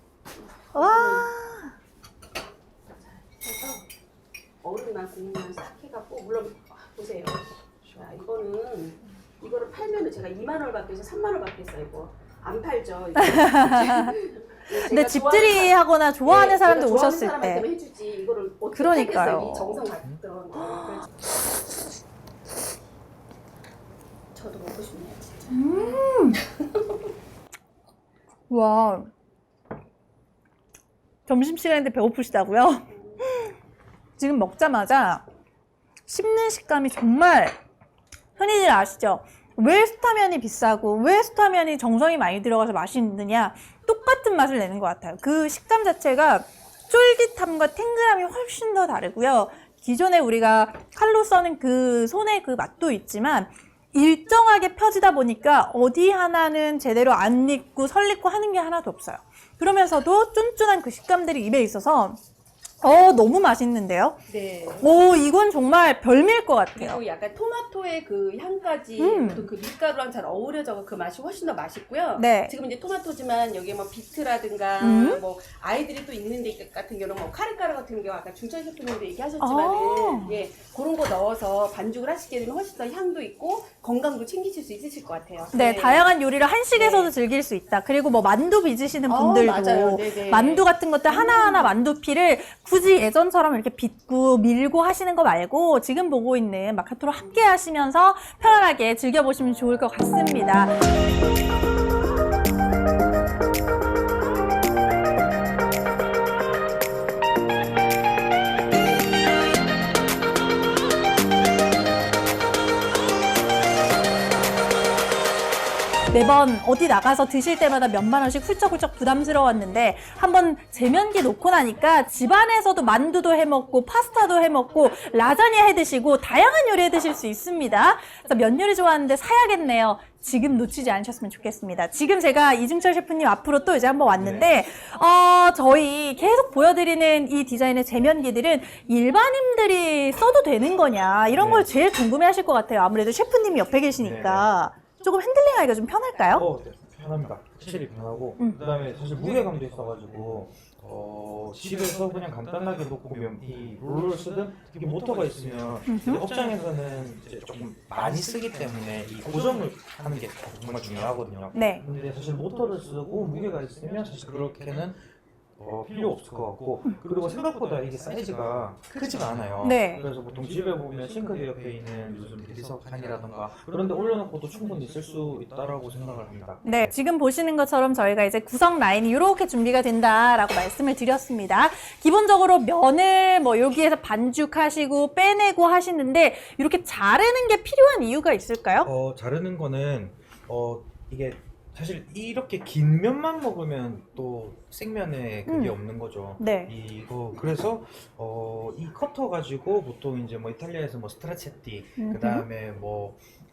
와, 해서 얼음만 국물만 싹 해갖고 물론 보세요. 자, 이거를 팔면은 제가 2만 원밖에 해서 3만 원밖에 했어요. 이거 안 팔죠. 이거. 근데 집들이 하거나 좋아하는 사람들 오셨을 때 해주지 이거를 어떻게 그러니까요. 하겠어요. 이 정성 같던 거. 저도 먹고 싶네요. 진짜. 와, 점심시간인데 배고프시다고요? 지금 먹자마자 씹는 식감이 정말 흔히들 아시죠? 왜 수타면이 비싸고 왜 수타면이 정성이 많이 들어가서 맛있느냐, 똑같은 맛을 내는 것 같아요. 그 식감 자체가 쫄깃함과 탱글함이 훨씬 더 다르고요. 기존에 우리가 칼로 써는 그 손의 그 맛도 있지만 일정하게 펴지다 보니까 어디 하나는 제대로 안 익고 설익고 하는 게 하나도 없어요. 그러면서도 쫀쫀한 그 식감들이 입에 있어서 너무 맛있는데요? 네. 오, 이건 정말 별미일 것 같아요. 그리고 약간 토마토의 그 향까지 또 그 밀가루랑 잘 어우러져 그 맛이 훨씬 더 맛있고요. 네. 지금 이제 토마토지만 여기에 뭐 비트라든가 뭐 아이들이 또 있는 데 같은 경우는 뭐 카레가루 같은 경우 아까 중천 셰프님도 얘기하셨지만은 예, 그런 거 넣어서 반죽을 하시게 되면 훨씬 더 향도 있고 건강도 챙기실 수 있으실 것 같아요. 네, 다양한 요리를 한식에서도 즐길 수 있다. 그리고 뭐 만두 빚으시는 분들도 맞아요. 네네. 만두 같은 것들 하나하나 만두피를 굳이 예전처럼 이렇게 빚고 밀고 하시는 거 말고 지금 보고 있는 마카토로 함께 하시면서 편안하게 즐겨보시면 좋을 것 같습니다. 매번 어디 나가서 드실 때마다 몇만 원씩 훌쩍훌쩍 부담스러웠는데 한번 제면기 놓고 나니까 집안에서도 만두도 해먹고 파스타도 해먹고 라자냐 해드시고 다양한 요리 해드실 수 있습니다. 그래서 면 요리 좋아하는데 사야겠네요. 지금 놓치지 않으셨으면 좋겠습니다. 지금 제가 이중철 셰프님 앞으로 또 이제 한번 왔는데 저희 계속 보여드리는 이 디자인의 제면기들은 일반인들이 써도 되는 거냐 이런 걸 제일 궁금해하실 것 같아요. 아무래도 셰프님이 옆에 계시니까. 조금 핸들링하기가 좀 편할까요? 네, 편합니다. 확실히 편하고 그다음에 사실 무게감도 있어가지고 집에서 그냥 간단하게 놓고 이 롤러를 쓰든 특히 모터가 있으면 이제 업장에서는 이제 조금 많이 쓰기 때문에 이 고정을 하는 게 정말 중요하거든요. 네. 근데 사실 모터를 쓰고 무게가 있으면 사실 그렇게는 필요 없을 것 같고 그리고 생각보다 이게 사이즈가 크지가 않아요. 네. 그래서 보통 집에 보면 싱크대 옆에 있는 요즘 대리석칸이라던가 그런 데 올려놓고도 충분히 쓸 수 있다라고 생각을 합니다. 네, 지금 보시는 것처럼 저희가 이제 구성 라인이 이렇게 준비가 된다라고 말씀을 드렸습니다. 기본적으로 면을 뭐 여기에서 반죽하시고 빼내고 하시는데 이렇게 자르는 게 필요한 이유가 있을까요? 자르는 거는 이게 사실 이렇게 긴 면만 먹으면 또 생면에 그게 없는 거죠. 네. 그래서 이 커터 가지고 보통 이제 뭐 이탈리아에서 뭐 스트라체티 그다음에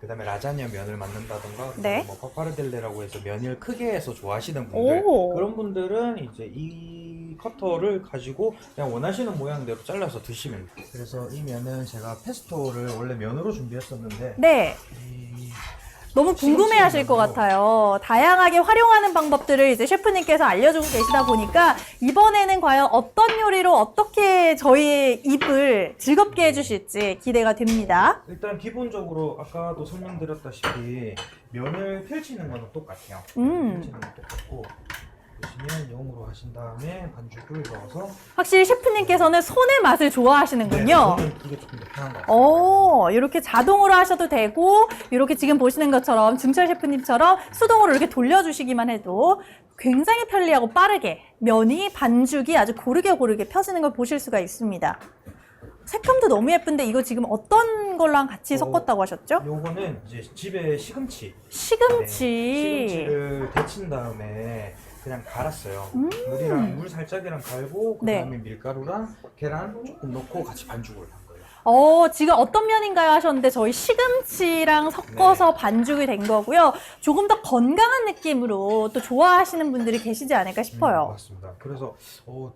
라자냐 면을 만든다던가 네. 뭐 파파르델레라고 해서 면을 크게 해서 좋아하시는 분들 오. 그런 분들은 이제 이 커터를 가지고 그냥 원하시는 모양대로 잘라서 드시면 돼요. 그래서 이 면은 제가 페스토를 원래 면으로 준비했었는데 네. 너무 궁금해하실 것 같아요. 다양하게 활용하는 방법들을 이제 셰프님께서 알려주고 계시다 보니까 이번에는 과연 어떤 요리로 어떻게 저희의 입을 즐겁게 해주실지 기대가 됩니다. 일단 기본적으로 아까도 설명드렸다시피 면을 펼치는 거는 똑같아요. 펼치는 건 똑같고 보시면 0으로 하신 다음에 반죽을 넣어서 확실히 셰프님께서는 손의 맛을 좋아하시는군요. 저는 이게 조금 더 편한 것 같아요. 이렇게 자동으로 하셔도 되고 이렇게 지금 보시는 것처럼 중철 셰프님처럼 수동으로 이렇게 돌려주시기만 해도 굉장히 편리하고 빠르게 면이 반죽이 아주 고르게 펴지는 걸 보실 수가 있습니다. 색감도 너무 예쁜데 이거 지금 어떤 걸랑 같이 섞었다고 하셨죠? 요거는 이제 집에 시금치. 시금치. 네, 시금치를 데친 다음에 그냥 갈았어요. 물이랑 물 살짝이랑 갈고 네. 그다음에 밀가루랑 계란 조금 넣고 같이 반죽을 한 거예요. 지금 어떤 면인가요 하셨는데 저희 시금치랑 섞어서 반죽이 된 거고요. 조금 더 건강한 느낌으로 또 좋아하시는 분들이 계시지 않을까 싶어요. 맞습니다. 그래서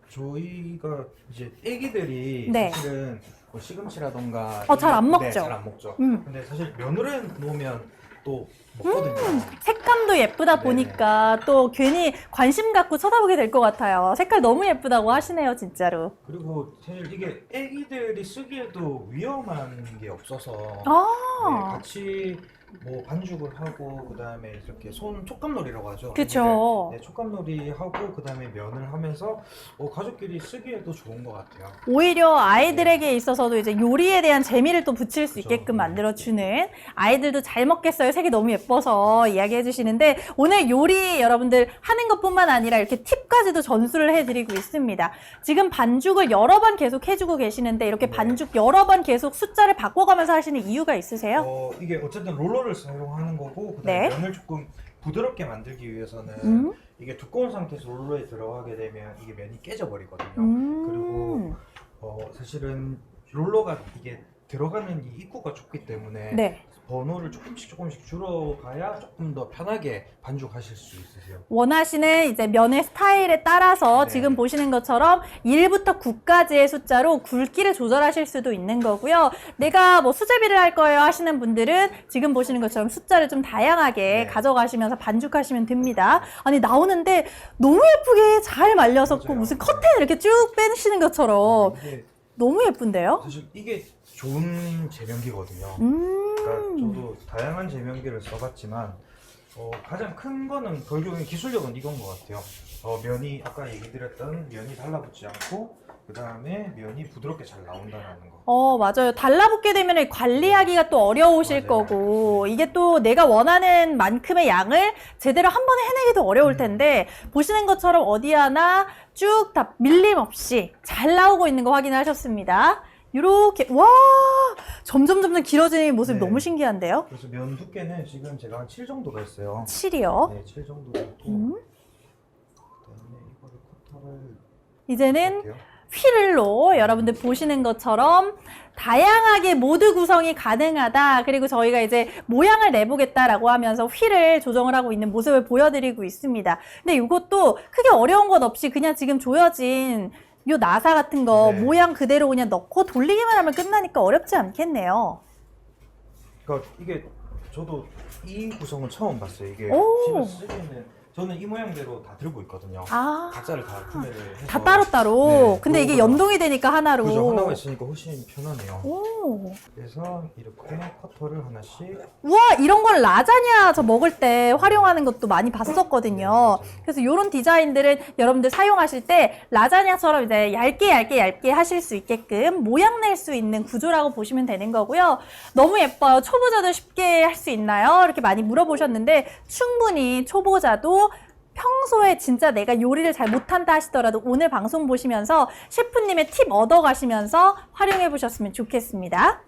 저희가 이제 애기들이 네. 사실은 뭐 시금치라던가 잘안 먹죠? 잘 안 먹죠. 음. 근데 사실 면으로 해 놓으면 또 먹거든요. 색감도 예쁘다 네. 보니까 또 괜히 관심 갖고 쳐다보게 될 것 같아요. 색깔 너무 예쁘다고 하시네요, 진짜로. 그리고 사실 이게 애기들이 쓰기에도 위험한 게 없어서 네, 아, 같이 뭐 반죽을 하고 그다음에 이렇게 손 촉감놀이라고 하죠. 그쵸. 네, 촉감놀이 하고 그다음에 면을 하면서 가족끼리 쓰기에도 좋은 것 같아요. 오히려 아이들에게 있어서도 이제 요리에 대한 재미를 또 붙일 수 그쵸. 있게끔 만들어주는 아이들도 잘 먹겠어요. 색이 너무 예뻐서 이야기해 주시는데 오늘 요리 여러분들 하는 것뿐만 아니라 이렇게 팁까지도 전수를 해드리고 있습니다. 지금 반죽을 여러 번 계속 해주고 계시는데 이렇게 네. 반죽 여러 번 계속 숫자를 바꿔가면서 하시는 이유가 있으세요? 이게 어쨌든 롤러를 사용하는 거고 그다음에 네. 면을 조금 부드럽게 만들기 위해서는 음. 이게 두꺼운 상태에서 롤러에 들어가게 되면 이게 면이 깨져 버리거든요. 음. 그리고 사실은 롤러가 이게 들어가는 이 입구가 좁기 때문에 네. 번호를 조금씩 줄여가야 조금 더 편하게 반죽하실 수 있으세요. 원하시는 이제 면의 스타일에 따라서 네. 지금 보시는 것처럼 1부터 9까지의 숫자로 굵기를 조절하실 수도 있는 거고요. 내가 뭐 수제비를 할 거예요 하시는 분들은 지금 보시는 것처럼 숫자를 좀 다양하게 네. 가져가시면서 반죽하시면 됩니다. 아니 나오는데 너무 예쁘게 잘 말려서 맞아요. 무슨 커튼 이렇게 쭉 빼시는 것처럼 이게 너무 예쁜데요? 사실 이게 좋은 제면기거든요. 음. 그러니까 저도 다양한 제면기를 써봤지만 가장 큰 거는 결국엔 기술력은 이건 것 같아요. 면이 아까 얘기 드렸던 면이 달라붙지 않고 그 다음에 면이 부드럽게 잘 나온다는 거. 맞아요. 달라붙게 되면 관리하기가 또 어려우실 맞아요. 거고, 이게 또 내가 원하는 만큼의 양을 제대로 한 번에 해내기도 어려울 텐데, 보시는 것처럼 어디 하나 쭉 다 밀림 없이 잘 나오고 있는 거 확인하셨습니다. 요렇게, 와! 점점 길어지는 모습이 네. 너무 신기한데요? 그래서 면 두께는 지금 제가 한 7 정도가 있어요. 7이요. 네, 7 정도 있고 음. 그다음에 이거를 커터를 이제는 할게요. 휠로 여러분들 보시는 것처럼 다양하게 모드 구성이 가능하다. 그리고 저희가 이제 모양을 내보겠다라고 하면서 휠을 조정을 하고 있는 모습을 보여드리고 있습니다. 근데 이것도 크게 어려운 것 없이 그냥 지금 조여진 요 나사 같은 거 네. 모양 그대로 그냥 넣고 돌리기만 하면 끝나니까 어렵지 않겠네요. 그러니까 이게 저도 이 구성은 처음 봤어요. 이게 오. 집에서 쓰기에는 저는 이 모양대로 다 들고 있거든요. 아, 각자를 다 구매를 해서 다 따로따로. 네, 근데 이게 그거보다- 연동이 되니까 하나로. 그죠, 하나가 있으니까 훨씬 편하네요. 오. 그래서 이렇게 커터를 하나씩 우와, 이런 걸 라자냐 저 먹을 때 활용하는 것도 많이 봤었거든요. 그래서 이런 디자인들은 여러분들 사용하실 때 라자냐처럼 이제 얇게 하실 수 있게끔 모양 낼 수 있는 구조라고 보시면 되는 거고요. 너무 예뻐요. 초보자도 쉽게 할 수 있나요? 이렇게 많이 물어보셨는데 충분히 초보자도 평소에 진짜 내가 요리를 잘 못한다 하시더라도 오늘 방송 보시면서 셰프님의 팁 얻어가시면서 활용해 보셨으면 좋겠습니다.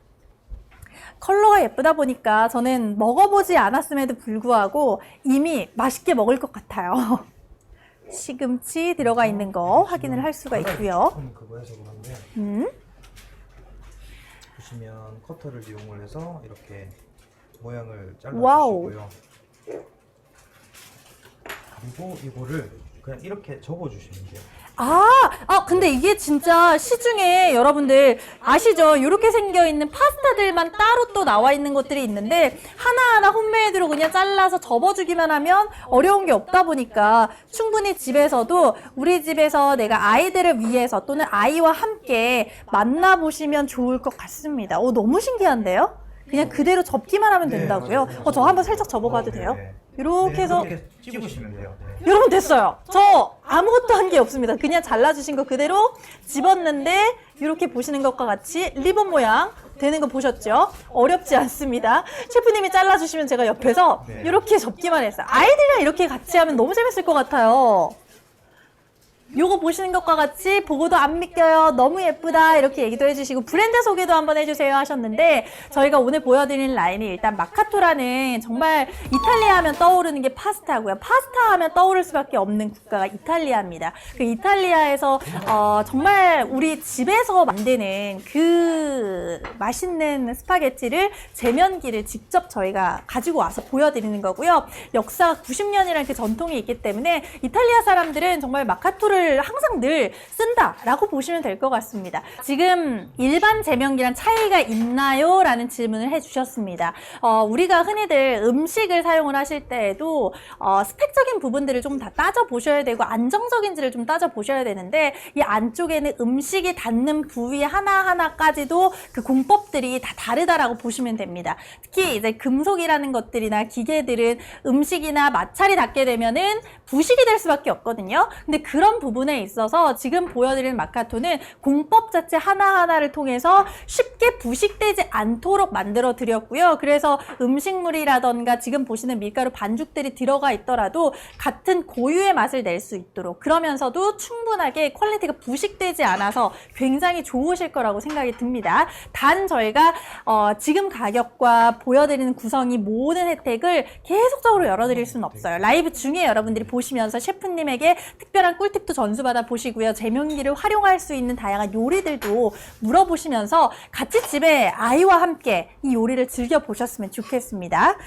컬러가 예쁘다 보니까 저는 먹어보지 않았음에도 불구하고 이미 맛있게 먹을 것 같아요. 시금치 들어가 있는 거 확인을 할 수가 있고요. 조금 그거 해서 그런데 보시면 커터를 이용을 해서 이렇게 모양을 와우. 잘라주시고요. 그리고 이거를 그냥 이렇게 접어주시면 돼요. 근데 이게 진짜 시중에 여러분들 아시죠? 이렇게 생겨있는 파스타들만 따로 또 나와 있는 것들이 있는데 하나하나 홈메이드로 그냥 잘라서 접어주기만 하면 어려운 게 없다 보니까 충분히 집에서도 우리 집에서 내가 아이들을 위해서 또는 아이와 함께 만나보시면 좋을 것 같습니다. 너무 신기한데요? 그냥 그대로 접기만 하면 네, 된다고요? 맞아요. 저 한번 살짝 접어봐도 돼요? 네. 이렇게 해서 이렇게 찝으시면 돼요. 네. 여러분 됐어요. 저 아무것도 한 게 없습니다. 그냥 잘라주신 거 그대로 집었는데 이렇게 보시는 것과 같이 리본 모양 되는 거 보셨죠? 어렵지 않습니다. 셰프님이 잘라주시면 제가 옆에서 네. 이렇게 접기만 했어요. 아이들이랑 이렇게 같이 하면 너무 재밌을 것 같아요. 요거 보시는 것과 같이 보고도 안 믿겨요. 너무 예쁘다. 이렇게 얘기도 해주시고 브랜드 소개도 한번 해주세요 하셨는데 저희가 오늘 보여드리는 라인이 일단 마카토라는 정말 이탈리아 하면 떠오르는 게 파스타고요. 파스타 하면 떠오를 수밖에 없는 국가가 이탈리아입니다. 그 이탈리아에서 정말 우리 집에서 만드는 그 맛있는 스파게티를 제면기를 직접 저희가 가지고 와서 보여드리는 거고요. 역사가 90년이라는 그 전통이 있기 때문에 이탈리아 사람들은 정말 마카토를 항상 늘 쓴다라고 보시면 될 것 같습니다. 지금 일반 제면기랑 차이가 있나요? 라는 질문을 해주셨습니다. 우리가 흔히들 음식을 사용을 하실 때에도 스펙적인 부분들을 좀 다 따져보셔야 되고 안정적인지를 좀 따져보셔야 되는데 이 안쪽에는 음식이 닿는 부위 하나하나까지도 그 공법들이 다 다르다라고 보시면 됩니다. 특히 이제 금속이라는 것들이나 기계들은 음식이나 마찰이 닿게 되면은 부식이 될 수밖에 없거든요. 근데 그런 부분에 있어서 지금 보여드리는 마카토는 공법 자체 하나하나를 통해서 쉽게 부식되지 않도록 만들어 드렸고요. 그래서 음식물이라던가 지금 보시는 밀가루 반죽들이 들어가 있더라도 같은 고유의 맛을 낼 수 있도록 그러면서도 충분하게 퀄리티가 부식되지 않아서 굉장히 좋으실 거라고 생각이 듭니다. 단 저희가 지금 가격과 보여드리는 구성이 모든 혜택을 계속적으로 열어드릴 수는 없어요. 라이브 중에 여러분들이 보시면서 셰프님에게 특별한 꿀팁도 전수받아 보시고요. 제면기를 활용할 수 있는 다양한 요리들도 물어보시면서 같이 집에 아이와 함께 이 요리를 즐겨보셨으면 좋겠습니다.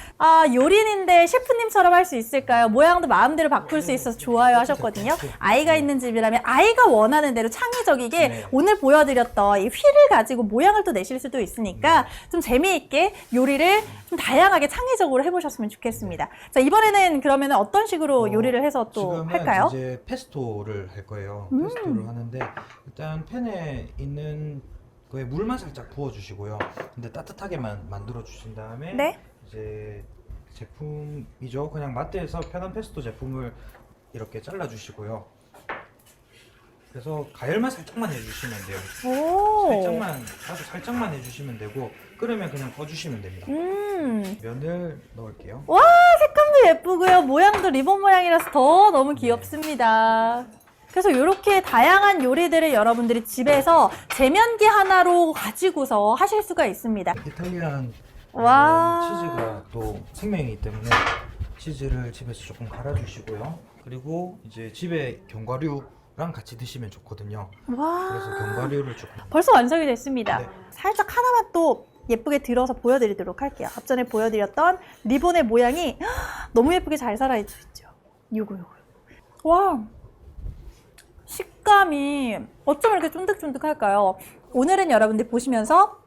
요리인인데 셰프님처럼 할 수 있을까요? 모양도 마음대로 바꿀 수 있어서 좋아요 하셨거든요. 아이가 있는 집이라면 아이가 원하는 대로 창의적이게 오늘 보여드렸던 이 휠을 가지고 모양을 또 내실 수도 있으니까 좀 재미있게 요리를 좀 다양하게 창의적으로 해보셨으면 좋겠습니다. 자, 이번에는 그러면 어떤 식으로 요리를 해서 또 지금은 할까요? 이제 페스토를 할 거예요. 페스토를 하는데 일단 팬에 있는 거에 물만 살짝 부어주시고요. 근데 따뜻하게만 만들어 주신 다음에 네. 이제 제품이죠. 그냥 마트에서 편한 페스토 제품을 이렇게 잘라주시고요. 그래서 가열만 살짝만 해주시면 돼요. 오. 살짝만, 아주 살짝만 해주시면 되고 끓으면 그냥 꺼주시면 됩니다. 면을 넣을게요. 와, 색감도 예쁘고요. 모양도 리본 모양이라서 더 너무 귀엽습니다. 그래서 이렇게 다양한 요리들을 여러분들이 집에서 제면기 하나로 가지고서 하실 수가 있습니다. 이탈리안 와. 치즈가 또 생명이기 때문에 치즈를 집에서 조금 갈아주시고요. 그리고 이제 집에 견과류랑 같이 드시면 좋거든요. 와. 그래서 견과류를 조금 벌써 완성이 됐습니다. 네. 살짝 하나만 또 예쁘게 들어서 보여드리도록 할게요. 앞전에 보여드렸던 리본의 모양이 너무 예쁘게 잘 살아있죠. 요거. 와. 식감이 어쩜 이렇게 쫀득쫀득할까요? 오늘은 여러분들 보시면서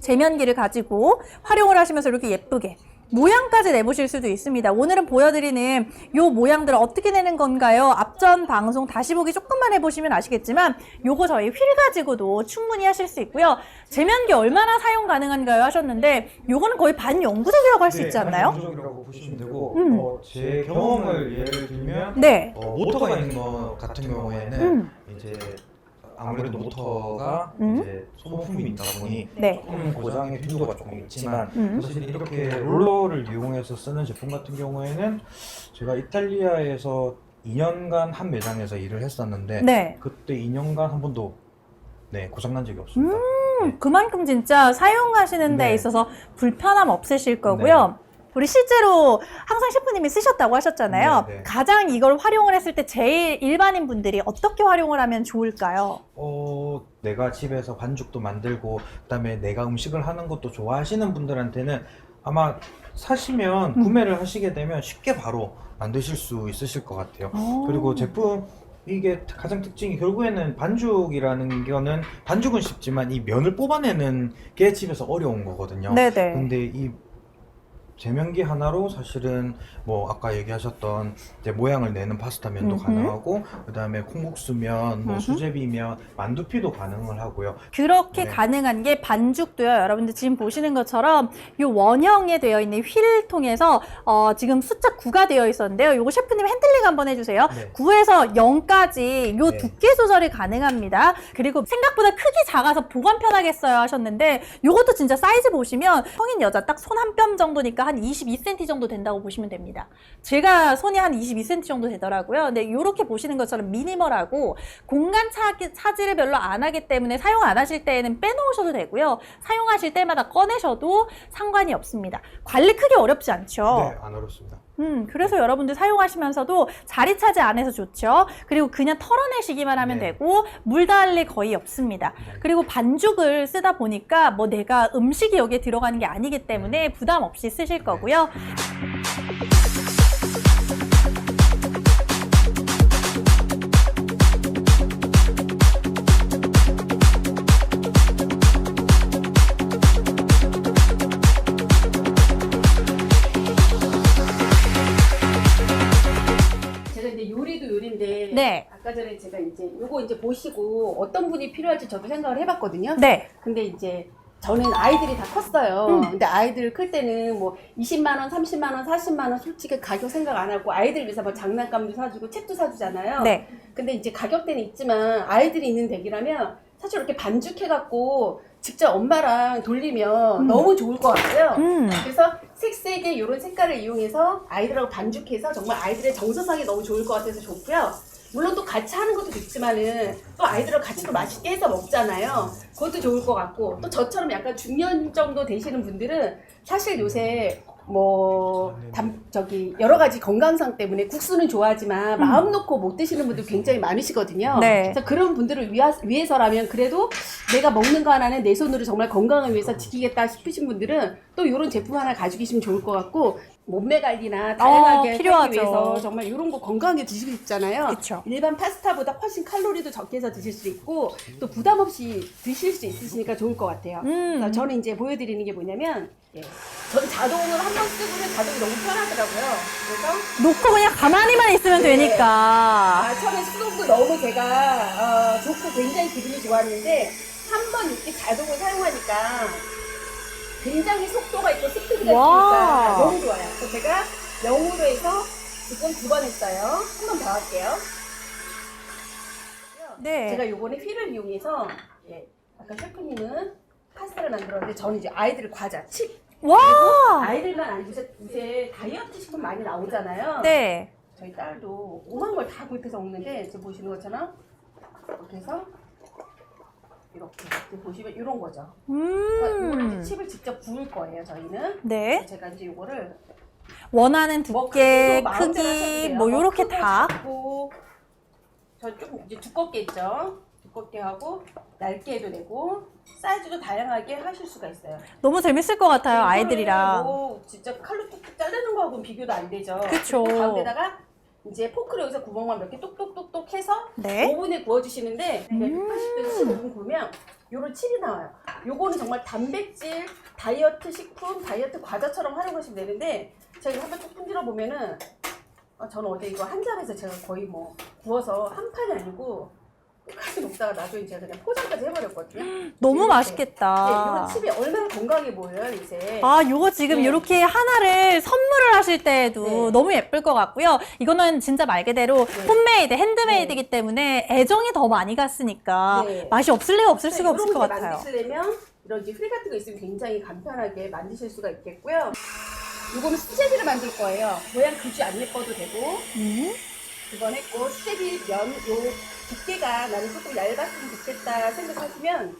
제면기를 가지고 활용을 하시면서 이렇게 예쁘게 모양까지 내보실 수도 있습니다. 오늘은 보여드리는 요 모양들을 어떻게 내는 건가요? 앞전 방송 다시 보기 조금만 해보시면 아시겠지만 요거 저희 휠 가지고도 충분히 하실 수 있고요. 제면기 얼마나 사용 가능한가요? 하셨는데 요거는 거의 반영구적이라고 할 수 있지 않나요? 반영구적이라고 보시면 되고 제 경험을 예를 들면 네. 모터가 있는 것 같은 경우에는 이제 아무래도 모터가 이제 소모품이 있다 보니 네. 조금 고장의 빈도가 조금 있지만 사실 이렇게 롤러를 이용해서 쓰는 제품 같은 경우에는 제가 이탈리아에서 2년간 한 매장에서 일을 했었는데 네. 그때 2년간 한 번도 고장난 적이 없습니다. 그만큼 진짜 사용하시는 데 네. 있어서 불편함 없으실 거고요. 우리 실제로 항상 셰프님이 쓰셨다고 하셨잖아요. 네, 네. 가장 이걸 활용을 했을 때 제일 일반인 분들이 어떻게 활용을 하면 좋을까요? 내가 집에서 반죽도 만들고 그다음에 내가 음식을 하는 것도 좋아하시는 분들한테는 아마 사시면 구매를 하시게 되면 쉽게 바로 만드실 수 있으실 것 같아요. 그리고 제품 이게 가장 특징이 결국에는 반죽이라는 거는 반죽은 쉽지만 이 면을 뽑아내는 게 집에서 어려운 거거든요. 네네. 근데 이 제면기 하나로 사실은 뭐 아까 얘기하셨던 이제 모양을 내는 파스타면도 가능하고 그다음에 콩국수면, 뭐 수제비면, 만두피도 가능을 하고요. 그렇게 네. 가능한 게 반죽도요. 여러분들 지금 보시는 것처럼 이 원형에 되어 있는 휠을 통해서 지금 숫자 9가 되어 있었는데요. 요거 셰프님 핸들링 한번 해주세요. 네. 9에서 0까지 요 네. 두께 조절이 가능합니다. 그리고 생각보다 크기 작아서 보관 편하겠어요 하셨는데 요것도 진짜 사이즈 보시면 성인 여자 딱 손 한 뼘 정도니까 한 한 22cm 정도 된다고 보시면 됩니다. 제가 손이 한 22cm 정도 되더라고요. 근데 이렇게 보시는 것처럼 미니멀하고 공간 차지를 별로 안 하기 때문에 사용 안 하실 때에는 빼놓으셔도 되고요. 사용하실 때마다 꺼내셔도 상관이 없습니다. 관리 크게 어렵지 않죠? 네, 안 어렵습니다. 그래서 여러분들 사용하시면서도 자리 차지 안 해서 좋죠. 그리고 그냥 털어내시기만 하면 네. 되고 물 닿을 일 거의 없습니다. 네. 그리고 반죽을 쓰다 보니까 뭐 내가 음식이 여기에 들어가는 게 아니기 때문에 부담 없이 쓰실 거고요. 제가 이제 요리도 요리인데 네. 아까 전에 제가 이제 요거 이제 보시고 어떤 분이 필요할지 저도 생각을 해봤거든요. 네. 근데 이제 저는 아이들이 다 컸어요. 근데 아이들 클 때는 뭐 20만 원, 30만 원, 40만 원 솔직히 가격 생각 안 하고 아이들 위해서 뭐 장난감도 사주고 책도 사주잖아요. 네. 근데 이제 가격대는 있지만 아이들이 있는 댁이라면 사실 이렇게 반죽해갖고 직접 엄마랑 돌리면 너무 좋을 것 같아요. 그래서 색색의 이런 색깔을 이용해서 아이들하고 반죽해서 정말 아이들의 정서상이 너무 좋을 것 같아서 좋고요. 물론 또 같이 하는 것도 좋지만은 또 아이들하고 같이 또 맛있게 해서 먹잖아요. 그것도 좋을 것 같고 또 저처럼 약간 중년 정도 되시는 분들은 사실 요새 뭐 여러 가지 건강상 때문에 국수는 좋아하지만 마음 놓고 못 드시는 분들 굉장히 많으시거든요. 네. 그래서 그런 분들을 위해서라면 그래도 내가 먹는 거 하나는 내 손으로 정말 건강을 위해서 지키겠다 싶으신 분들은 또 이런 제품 하나 가지고 계시면 좋을 것 같고 몸매 관리나 다양하게 하기 필요하죠. 위해서 정말 이런 거 건강하게 드시고 싶잖아요. 그쵸. 일반 파스타보다 훨씬 칼로리도 적게 해서 드실 수 있고 또 부담 없이 드실 수 있으시니까 좋을 것 같아요. 그래서 저는 이제 보여드리는 게 뭐냐면 전 자동을 한번 쓰고는 자동이 너무 편하더라고요. 그래서 놓고 그냥 가만히만 있으면 네. 되니까. 처음에 수동도 너무 제가 좋고 굉장히 기분이 좋았는데 한번 이렇게 자동을 사용하니까 굉장히 속도가 있고 스피드가 와. 있으니까 너무 좋아요. 그래서 제가 0으로 해서 지금 2번 했어요. 한 번 더 할게요. 네. 제가 요번에 휠을 이용해서 아까 셰프님은 파스타를 만들었는데 저는 이제 아이들 과자, 칩 와. 아이들만 아니고 요새 다이어트 식품 많이 나오잖아요. 네. 저희 딸도 오만 걸 다 구입해서 먹는데 지금 보시는 것처럼 이렇게 해서 이렇게 보시면 이런 거죠. 이거를 칩을 직접 구울 거예요. 저희는. 네. 제가 이제 요거를 원하는 뭐 두께, 크기도 마음대로 하셔도 크기, 돼요. 뭐 요렇게 크고 다. 작고. 저 좀 이제 두껍게 있죠. 두껍게 하고 얇게 해도 되고 사이즈도 다양하게 하실 수가 있어요. 너무 재밌을 것 같아요, 이거를 아이들이랑. 뭐 진짜 칼로 뚝뚝 자르는 거하고는 비교도 안 되죠. 그쵸. 그리고 가운데다가 이제 포크로 여기서 구멍만 몇 개 똑똑똑똑 해서 네. 오븐에 구워주시는데 180도에서 15분 구우면 요런 칩이 나와요. 요거는 정말 단백질, 다이어트 식품, 다이어트 과자처럼 활용하시면 되는데 제가 한번 쭉 흔들어 보면은 저는 어제 이거 한 잔에서 제가 거의 뭐 구워서 한 판이 아니고 끝까지 먹다가 나중에 제가 그냥 포장까지 해버렸거든요. 너무 이렇게. 맛있겠다. 네, 이런 칩이 얼마나 건강해 보여요, 이제. 아, 요거 지금 네. 이렇게 하나를 선물을 하실 때에도 네. 너무 예쁠 것 같고요. 이거는 진짜 말 그대로 네. 홈메이드, 핸드메이드이기 때문에 애정이 더 많이 갔으니까 네. 맛이 없을 리가 없을 수가 없을 것 이런 거 같아요. 만드시려면 이런 이제 휠 같은 거 있으면 굉장히 간편하게 만드실 수가 있겠고요. 이거는 수제비를 만들 거예요. 모양 굳이 안 예뻐도 되고. 이번 했고 수제비 면 요 두께가 나는 조금 얇았으면 좋겠다 생각하시면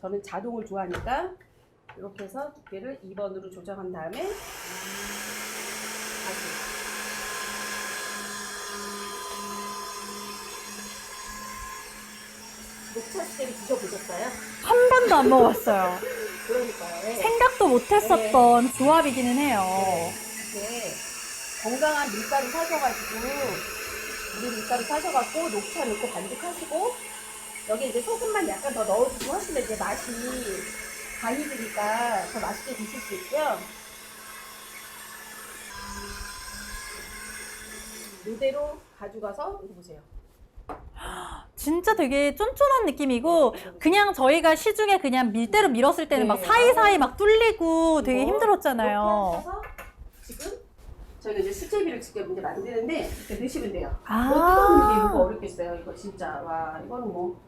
저는 자동을 좋아하니까 이렇게 해서 두께를 2번으로 조정한 다음에 다시 녹차 수제비 드셔보셨어요? 한 번도 안 먹었어요. 그러니까요. 네. 생각도 못했었던 조합이기는 해요. 이렇게 건강한 밀가루 사셔가지고 우리 밀가루 사셔갖고 녹차 넣고 반죽하시고 여기 이제 소금만 약간 더 넣어주고 하시면 이제 맛이 간이 드니까 더 맛있게 드실 수 있고요. 이대로 가져가서 이거 보세요. 진짜 되게 쫀쫀한 느낌이고 그냥 저희가 시중에 그냥 밀대로 밀었을 때는 막 네. 사이사이 막 뚫리고 되게 이거 힘들었잖아요. 이렇게 하셔서 지금 저희가 이제 수제비를 직접 이제 만드는데 이렇게 넣으시면 돼요. 아. 뭐 뜨거운 게 이거 어렵겠어요. 이거 진짜 와 이거는 뭐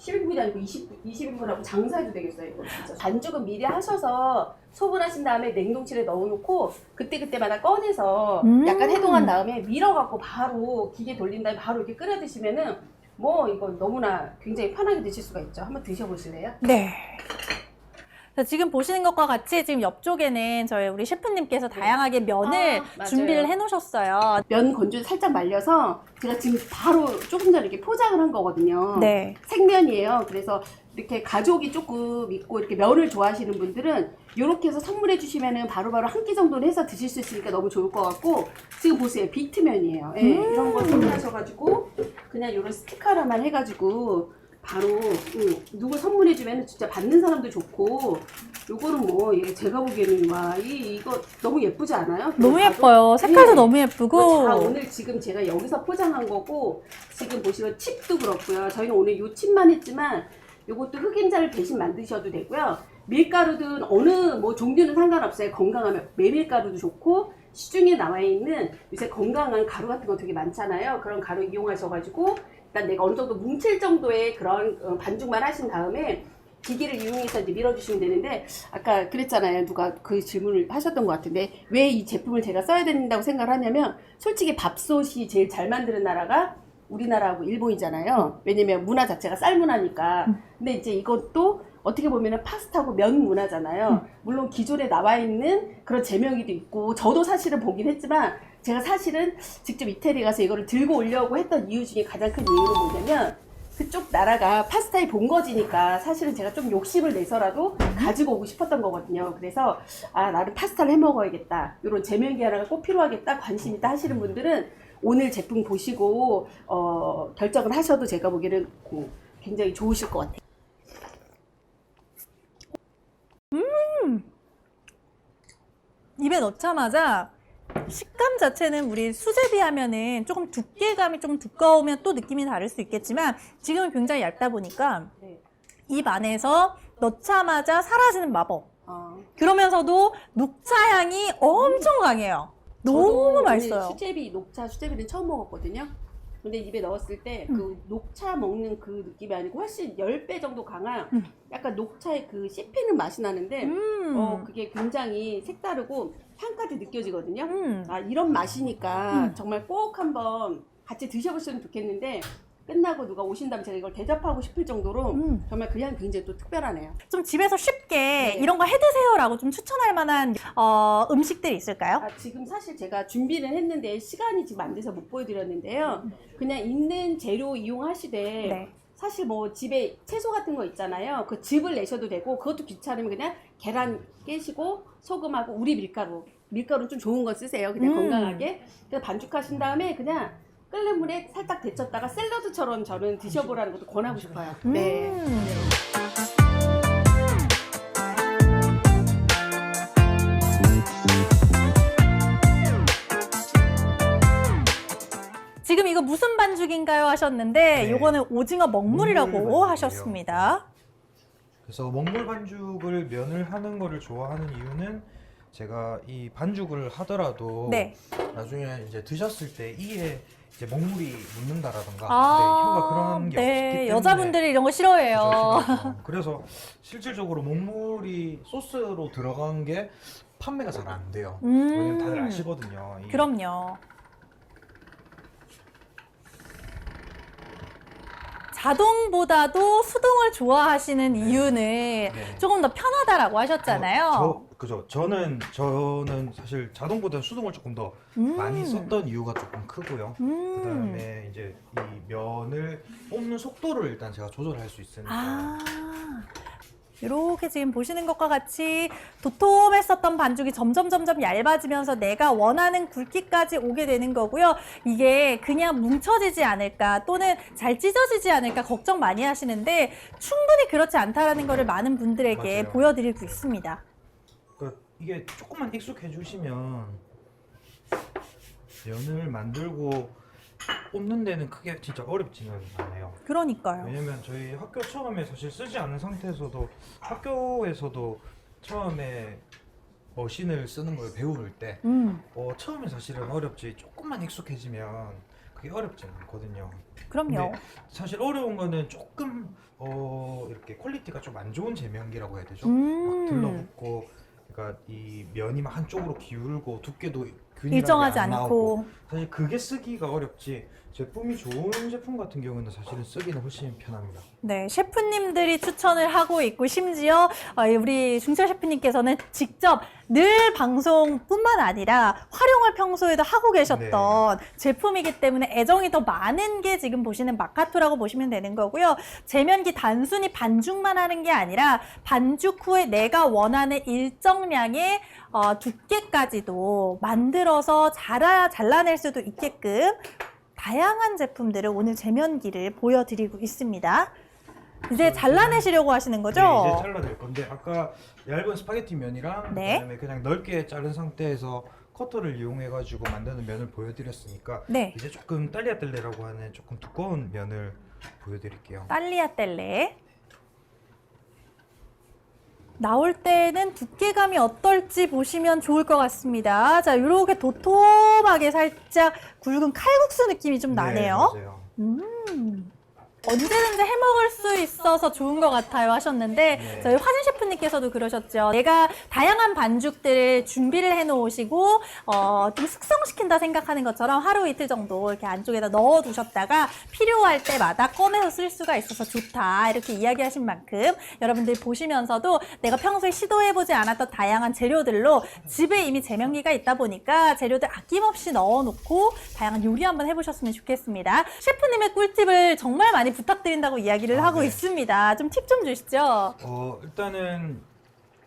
10인분이 아니고 20인분하고 장사해도 되겠어요. 이거 진짜. 반죽은 미리 하셔서 소분하신 다음에 냉동실에 넣어놓고 그때그때마다 꺼내서 약간 해동한 다음에 밀어갖고 바로 기계 돌린 다음에 바로 이렇게 끓여 드시면은 뭐 이거 너무나 굉장히 편하게 드실 수가 있죠. 한번 드셔보실래요? 네. 자, 지금 보시는 것과 같이 지금 옆쪽에는 저희 우리 셰프님께서 다양하게 면을 맞아요. 준비를 해 놓으셨어요. 면 건조를 살짝 말려서 제가 지금 바로 조금 전에 이렇게 포장을 한 거거든요. 네. 생면이에요. 그래서 이렇게 가족이 조금 있고 이렇게 면을 좋아하시는 분들은 이렇게 해서 선물해 주시면은 바로바로 한 끼 정도는 해서 드실 수 있으니까 너무 좋을 것 같고 지금 보세요. 비트면이에요. 예, 이런 거 준비하셔가지고 그냥 이런 스티커 하나만 해가지고 바로 누구 선물해 주면 진짜 받는 사람도 좋고 요거는 뭐 제가 보기에는 와 이거 너무 예쁘지 않아요? 너무 봐도? 예뻐요. 색깔도 네. 너무 예쁘고. 자, 오늘 지금 제가 여기서 포장한 거고 지금 보시면 칩도 그렇고요. 저희는 오늘 요 칩만 했지만 요것도 흑임자를 대신 만드셔도 되고요. 밀가루든 어느 뭐 종류는 상관없어요. 건강하면 메밀가루도 좋고 시중에 나와 있는 요새 건강한 가루 같은 거 되게 많잖아요. 그런 가루 이용하셔가지고 일단 내가 어느 정도 뭉칠 정도의 그런 반죽만 하신 다음에 기기를 이용해서 이제 밀어주시면 되는데 아까 그랬잖아요. 누가 그 질문을 하셨던 것 같은데 왜 이 제품을 제가 써야 된다고 생각을 하냐면 솔직히 밥솥이 제일 잘 만드는 나라가 우리나라하고 일본이잖아요. 왜냐면 문화 자체가 쌀 문화니까. 근데 이제 이것도 어떻게 보면은 파스타고 면 문화잖아요. 물론 기존에 나와 있는 그런 제명이도 있고 저도 사실은 보긴 했지만 제가 사실은 직접 이태리 가서 이거를 들고 오려고 했던 이유 중에 가장 큰 이유는 뭐냐면 그쪽 나라가 파스타의 본거지니까 사실은 제가 좀 욕심을 내서라도 가지고 오고 싶었던 거거든요. 그래서 아 나는 파스타를 해 먹어야겠다. 이런 제면기 하나가 꼭 필요하겠다. 관심 있다 하시는 분들은 오늘 제품 보시고 결정을 하셔도 제가 보기에는 굉장히 좋으실 것 같아요. 입에 넣자마자 식감 자체는 우리 수제 비하면은 조금 두께감이 좀 두꺼우면 또 느낌이 다를 수 있겠지만 지금은 굉장히 얇다 보니까 네. 입 안에서 넣자마자 사라지는 마법. 어. 그러면서도 녹차 향이 엄청 강해요. 너무 저도 맛있어요. 오늘 수제비, 녹차 수제비는 처음 먹었거든요. 근데 입에 넣었을 때 그 녹차 먹는 그 느낌이 아니고 훨씬 10배 정도 강한 약간 녹차의 그 씹히는 맛이 나는데 그게 굉장히 색다르고 향까지 느껴지거든요. 아 이런 맛이니까 정말 꼭 한번 같이 드셔보시면 좋겠는데 끝나고 누가 오신다면 제가 이걸 대접하고 싶을 정도로 정말 그 향이 굉장히 또 특별하네요. 좀 집에서 쉽게 네. 이런 거 해드세요라고 좀 추천할 만한 음식들이 있을까요? 아, 지금 사실 제가 준비를 했는데 시간이 지금 안 돼서 못 보여드렸는데요. 그냥 있는 재료 이용하시되 네. 사실 뭐 집에 채소 같은 거 있잖아요. 그 즙을 내셔도 되고 그것도 귀찮으면 그냥 계란 깨시고 소금하고 우리 밀가루는 좀 좋은 거 쓰세요. 그냥 건강하게. 그래서 반죽하신 다음에 그냥 끓는 물에 살짝 데쳤다가 샐러드처럼 저는 드셔보라는 것도 권하고 싶어요. 네. 지금 이거 무슨 반죽인가요 하셨는데 네. 요거는 오징어 먹물이라고 먹물 반죽이에요. 하셨습니다. 그래서 먹물 반죽을 면을 하는 거를 좋아하는 이유는 제가 이 반죽을 하더라도 네. 나중에 이제 드셨을 때 이에 이제 먹물이 묻는다라던가 혀가 그런 게 없기 때문에 여자분들이 이런 거 싫어해요. 그래서 실질적으로 먹물이 소스로 들어간 게 판매가 잘 안 돼요. 왜냐면 다들 아시거든요. 그럼요. 자동보다도 수동을 좋아하시는 이유는 네. 조금 더 편하다라고 하셨잖아요. 그죠. 저는 사실 자동보다 수동을 조금 더 많이 썼던 이유가 조금 크고요. 그다음에 이제 이 면을 뽑는 속도를 일단 제가 조절할 수 있으니까. 이렇게 지금 보시는 것과 같이 도톰했었던 반죽이 점점 얇아지면서 내가 원하는 굵기까지 오게 되는 거고요. 이게 그냥 뭉쳐지지 않을까 또는 잘 찢어지지 않을까 걱정 많이 하시는데 충분히 그렇지 않다라는 것을 많은 분들에게 맞아요. 보여드리고 있습니다. 이게 조금만 익숙해 주시면 면을 만들고 뽑는 데는 크게 진짜 어렵지는 않아요. 그러니까요. 왜냐면 저희 학교 처음에 사실 쓰지 않은 상태에서도 학교에서도 처음에 머신을 쓰는 걸 배울 때 처음에 사실은 어렵지 조금만 익숙해지면 그게 어렵지 않거든요. 그럼요. 근데 사실 어려운 거는 조금 이렇게 퀄리티가 좀 안 좋은 제면기라고 해야 되죠. 음. 막 들러붙고, 그러니까 이 면이 막 한쪽으로 기울고 두께도 균일하게 일정하지 안 나오고. 않고. 사실 그게 쓰기가 어렵지. 제품이 좋은 제품 같은 경우는 사실은 쓰기는 훨씬 편합니다. 네, 셰프님들이 추천을 하고 있고 심지어 우리 중철 셰프님께서는 직접 늘 방송뿐만 아니라 활용을 평소에도 하고 계셨던 제품이기 때문에 애정이 더 많은 게 지금 보시는 마카토라고 보시면 되는 거고요. 제면기 단순히 반죽만 하는 게 아니라 반죽 후에 내가 원하는 일정량의 두께까지도 만들어서 잘라낼 수도 있게끔 다양한 제품들을 오늘 제면기를 보여드리고 있습니다. 이제 잘라내시려고 하시는 거죠? 네, 이제 잘라낼 건데 아까 얇은 스파게티 면이랑 네. 그다음에 그냥 넓게 자른 상태에서 커터를 이용해가지고 만드는 면을 보여드렸으니까 네. 이제 조금 딸리아뗄레라고 하는 조금 두꺼운 면을 보여드릴게요. 딸리아뗄레. 나올 때는 두께감이 어떨지 보시면 좋을 것 같습니다. 자, 이렇게 도톰하게 살짝 굵은 칼국수 느낌이 좀 나네요. 네, 맞아요. 언제든지 해먹을 수 있어서 좋은 것 같아요 하셨는데 네. 저희 화진 셰프님께서도 그러셨죠. 내가 다양한 반죽들을 준비를 해놓으시고 좀 숙성시킨다 생각하는 것처럼 하루 이틀 정도 이렇게 안쪽에다 넣어두셨다가 필요할 때마다 꺼내서 쓸 수가 있어서 좋다 이렇게 이야기하신 만큼 여러분들 보시면서도 내가 평소에 시도해보지 않았던 다양한 재료들로 집에 이미 제면기가 있다 보니까 재료들 아낌없이 넣어놓고 다양한 요리 한번 해보셨으면 좋겠습니다. 셰프님의 꿀팁을 정말 많이 부탁드린다고 이야기를 하고 네. 있습니다. 좀 팁 좀 주시죠. 일단은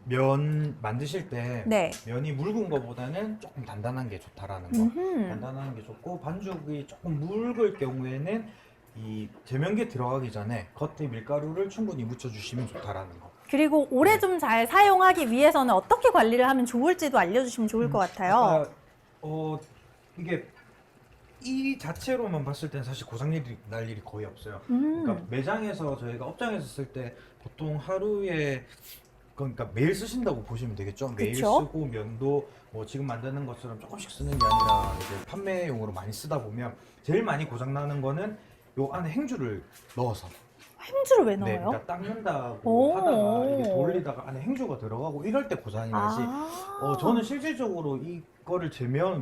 면 만드실 때 네. 면이 묽은 것보다는 조금 단단한 게 좋다라는 거. 음흠. 단단한 게 좋고 반죽이 조금 묽을 경우에는 이 제면기에 들어가기 전에 겉에 밀가루를 충분히 묻혀주시면 좋다라는 거. 그리고 오래 좀 잘 사용하기 위해서는 어떻게 관리를 하면 좋을지도 알려주시면 좋을 것 같아요. 아까, 이게 이 자체로만 봤을 때는 사실 고장일이 날 일이 거의 없어요. 그러니까 매장에서 저희가 업장에서 쓸 때 보통 하루에 그러니까 매일 쓰신다고 보시면 되겠죠. 매일 그쵸? 쓰고 면도 뭐 지금 만드는 것처럼 조금씩 쓰는 게 아니라 이제 판매용으로 많이 쓰다 보면 제일 많이 고장 나는 거는 요 안에 행주를 넣어서 행주를 왜 네, 넣어요? 그러니까 닦는다고 오. 하다가 이게 돌리다가 안에 행주가 들어가고 이럴 때 고장이 나지. 저는 실질적으로 이거를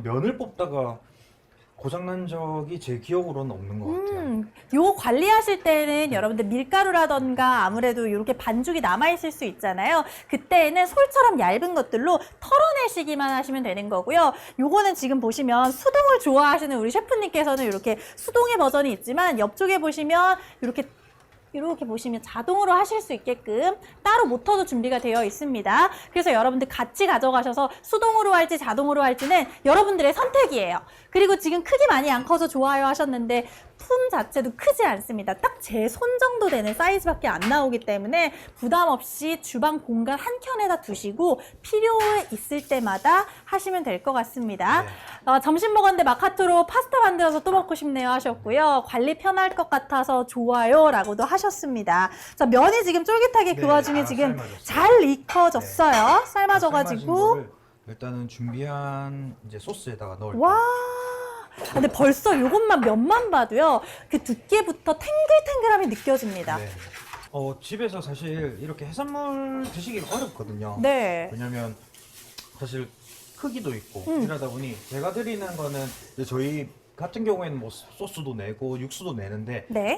면을 뽑다가 고장난 적이 제 기억으로는 없는 것 같아요. 요 관리하실 때는 여러분들 밀가루라던가 아무래도 이렇게 반죽이 남아있을 수 있잖아요. 그때는 솔처럼 얇은 것들로 털어내시기만 하시면 되는 거고요. 요거는 지금 보시면 수동을 좋아하시는 우리 셰프님께서는 이렇게 수동의 버전이 있지만 옆쪽에 보시면 이렇게 보시면 자동으로 하실 수 있게끔 따로 모터도 준비가 되어 있습니다. 그래서 여러분들 같이 가져가셔서 수동으로 할지 자동으로 할지는 여러분들의 선택이에요. 그리고 지금 크기 많이 안 커서 좋아요 하셨는데 품 자체도 크지 않습니다. 딱 제 손 정도 되는 사이즈밖에 안 나오기 때문에 부담 없이 주방 공간 한 켠에다 두시고 필요해 있을 때마다 하시면 될 것 같습니다. 네. 점심 먹었는데 마카토로 파스타 만들어서 또 먹고 싶네요 하셨고요. 관리 편할 것 같아서 좋아요 라고도 하셨습니다. 자, 면이 지금 쫄깃하게 그 네, 와중에 지금 삶아졌어요. 잘 익혀졌어요. 삶아져가지고. 삶아진 거를 일단은 준비한 이제 소스에다가 넣을 와. 근데 벌써 요것만 면만 봐도요. 그 두께부터 탱글탱글함이 느껴집니다. 네. 집에서 사실 이렇게 해산물 드시기가 어렵거든요. 네. 왜냐면 사실 크기도 있고 이러다 보니 제가 드리는 거는 이제 저희 같은 경우에는 뭐 소스도 내고 육수도 내는데 네.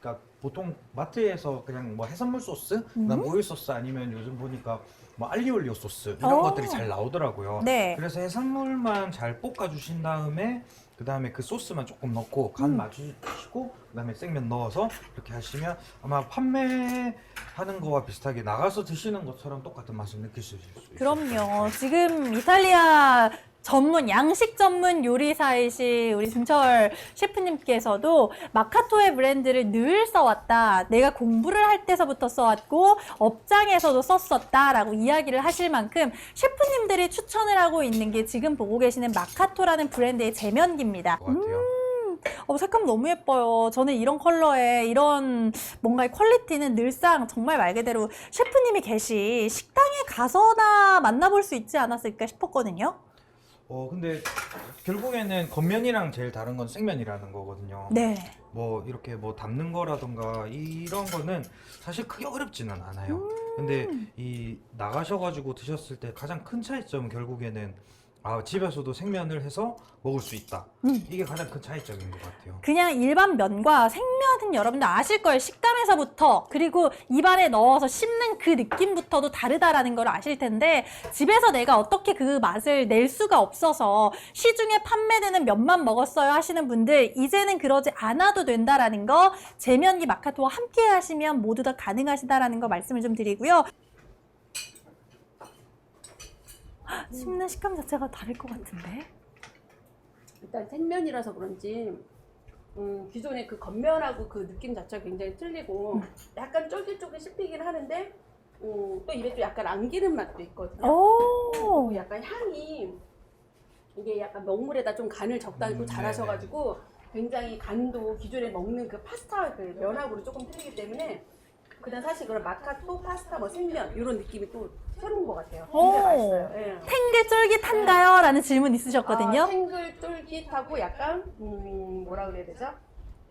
그러니까 보통 마트에서 그냥 뭐 해산물 소스, 그다음 오일 소스 아니면 요즘 보니까 뭐 알리올리오 소스 이런 오. 것들이 잘 나오더라고요. 네. 그래서 해산물만 잘 볶아 주신 다음에 그다음에 그 소스만 조금 넣고 간 맞추시고 그다음에 생면 넣어서 이렇게 하시면 아마 판매하는 거와 비슷하게 나가서 드시는 것처럼 똑같은 맛을 느끼실 수 있어요. 그럼요. 지금 이탈리아 전문, 양식 전문 요리사이신 우리 중철 셰프님께서도 마카토의 브랜드를 늘 써왔다. 내가 공부를 할 때서부터 써왔고 업장에서도 썼었다라고 이야기를 하실 만큼 셰프님들이 추천을 하고 있는 게 지금 보고 계시는 마카토라는 브랜드의 제면기입니다. 것 같아요. 색감 너무 예뻐요. 저는 이런 컬러에 이런 뭔가의 퀄리티는 늘상 정말 말 그대로 셰프님이 계시 식당에 가서나 만나볼 수 있지 않았을까 싶었거든요. 근데 결국에는 겉면이랑 제일 다른 건 생면이라는 거거든요. 네. 뭐 이렇게 뭐 담는 거라던가 이런 거는 사실 크게 어렵지는 않아요. 근데 이 나가셔가지고 드셨을 때 가장 큰 차이점은 결국에는 집에서도 생면을 해서 먹을 수 있다. 이게 가장 큰 차이점인 것 같아요. 그냥 일반 면과 생면은 여러분들 아실 거예요. 식감에서부터 그리고 입안에 넣어서 씹는 그 느낌부터도 다르다라는 걸 아실 텐데 집에서 내가 어떻게 그 맛을 낼 수가 없어서 시중에 판매되는 면만 먹었어요 하시는 분들 이제는 그러지 않아도 된다라는 거 제면기 마카토와 함께 하시면 모두 다 가능하시다라는 거 말씀을 좀 드리고요. 씹는 식감 자체가 다를 것 같은데? 일단 생면이라서 그런지 기존의 그 겉면하고 그 느낌 자체가 굉장히 틀리고 약간 쫄깃쫄깃 씹히긴 하는데 또 입에 또 약간 안기는 맛도 있거든요. 오, 약간 향이 이게 약간 먹물에다 좀 간을 적당히 또 잘하셔가지고 굉장히 간도 기존에 먹는 그 파스타 그 면하고는 조금 틀리기 때문에 그냥 사실 그런 마카토 파스타 뭐 생면 이런 느낌이 또 새로운 것 같아요. 굉장히 맛있어요. 예. 탱글 쫄깃한가요? 라는 질문 있으셨거든요. 탱글 쫄깃하고 약간 뭐라 그래야 되죠?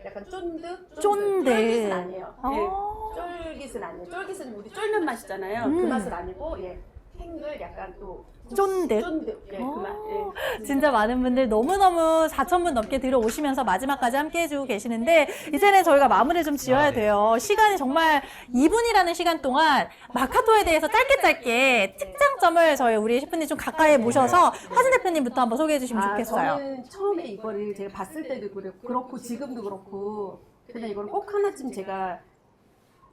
약간 쫀득? 쫀득. 쫄깃은 아니에요. 어. 예. 쫄깃은 아니에요. 쫄깃은 우리 쫄면 맛이잖아요. 그 맛은 아니고 예. 탱글 약간 또 쫀득. 쫀득. 예, 그 맛. 예. 진짜 많은 분들 너무너무 4,000분 넘게 들어오시면서 마지막까지 함께 해주고 계시는데 이제는 저희가 마무리를 좀 지어야 돼요. 시간이 정말 2분이라는 시간 동안 마카토에 대해서 짧게 특장점을 저희 우리 셰프님 좀 가까이 모셔서 화진 대표님부터 한번 소개해 주시면 좋겠어요. 저는 처음에 이거를 제가 봤을 때도 그렇고 지금도 그렇고 그냥 이걸 꼭 하나쯤 제가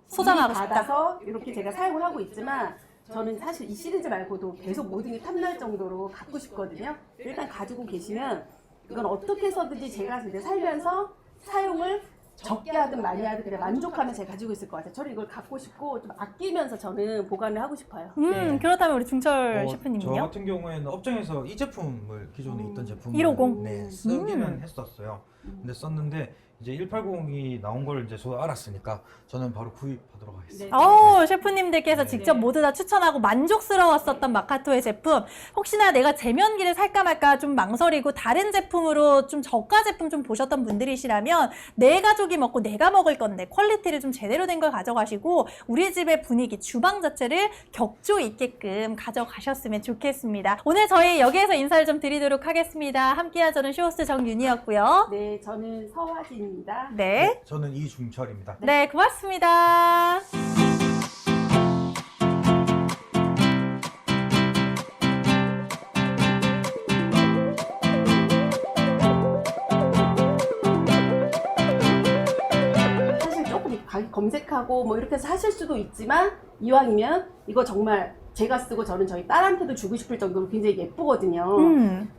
소장하고 미리 싶다. 받아서 이렇게 제가 사용을 하고 있지만 저는 사실 이 시리즈 말고도 계속 모든 게 탐날 정도로 갖고 싶거든요. 일단 가지고 계시면 이건 어떻게 해서든지 제가 이제 살면서 사용을 적게 하든 많이 하든 그냥 만족하면 제가 가지고 있을 것 같아요. 저는 이걸 갖고 싶고 좀 아끼면서 저는 보관을 하고 싶어요. 네. 그렇다면 우리 중철 저 셰프님은요? 같은 경우에는 업종에서 이 제품을 기존에 있던 제품을 150? 네, 쓰기는 했었어요. 근데 썼는데 이제 180이 나온 걸 이제 저도 알았으니까 저는 바로 구입하도록 하겠습니다. 셰프님들께서 네. 직접 모두 다 추천하고 만족스러웠었던 마카토의 제품. 혹시나 내가 제면기를 살까 말까 좀 망설이고 다른 제품으로 좀 저가 제품 좀 보셨던 분들이시라면 내 가족이 먹고 내가 먹을 건데 퀄리티를 좀 제대로 된 걸 가져가시고 우리 집의 분위기, 주방 자체를 격조 있게끔 가져가셨으면 좋겠습니다. 오늘 저희 여기에서 인사를 좀 드리도록 하겠습니다. 함께한 저는 쇼호스트 정윤희였고요. 네, 저는 서화진입니다. 네. 저는 이중철입니다. 네, 고맙습니다. 사실 조금 가격 검색하고 뭐 이렇게 해서 하실 수도 있지만 이왕이면 이거 정말 제가 쓰고 저는 저희 딸한테도 주고 싶을 정도로 굉장히 예쁘거든요.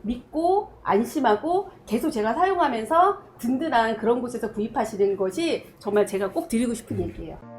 믿고 안심하고 계속 제가 사용하면서 든든한 그런 곳에서 구입하시는 것이 정말 제가 꼭 드리고 싶은 얘기예요.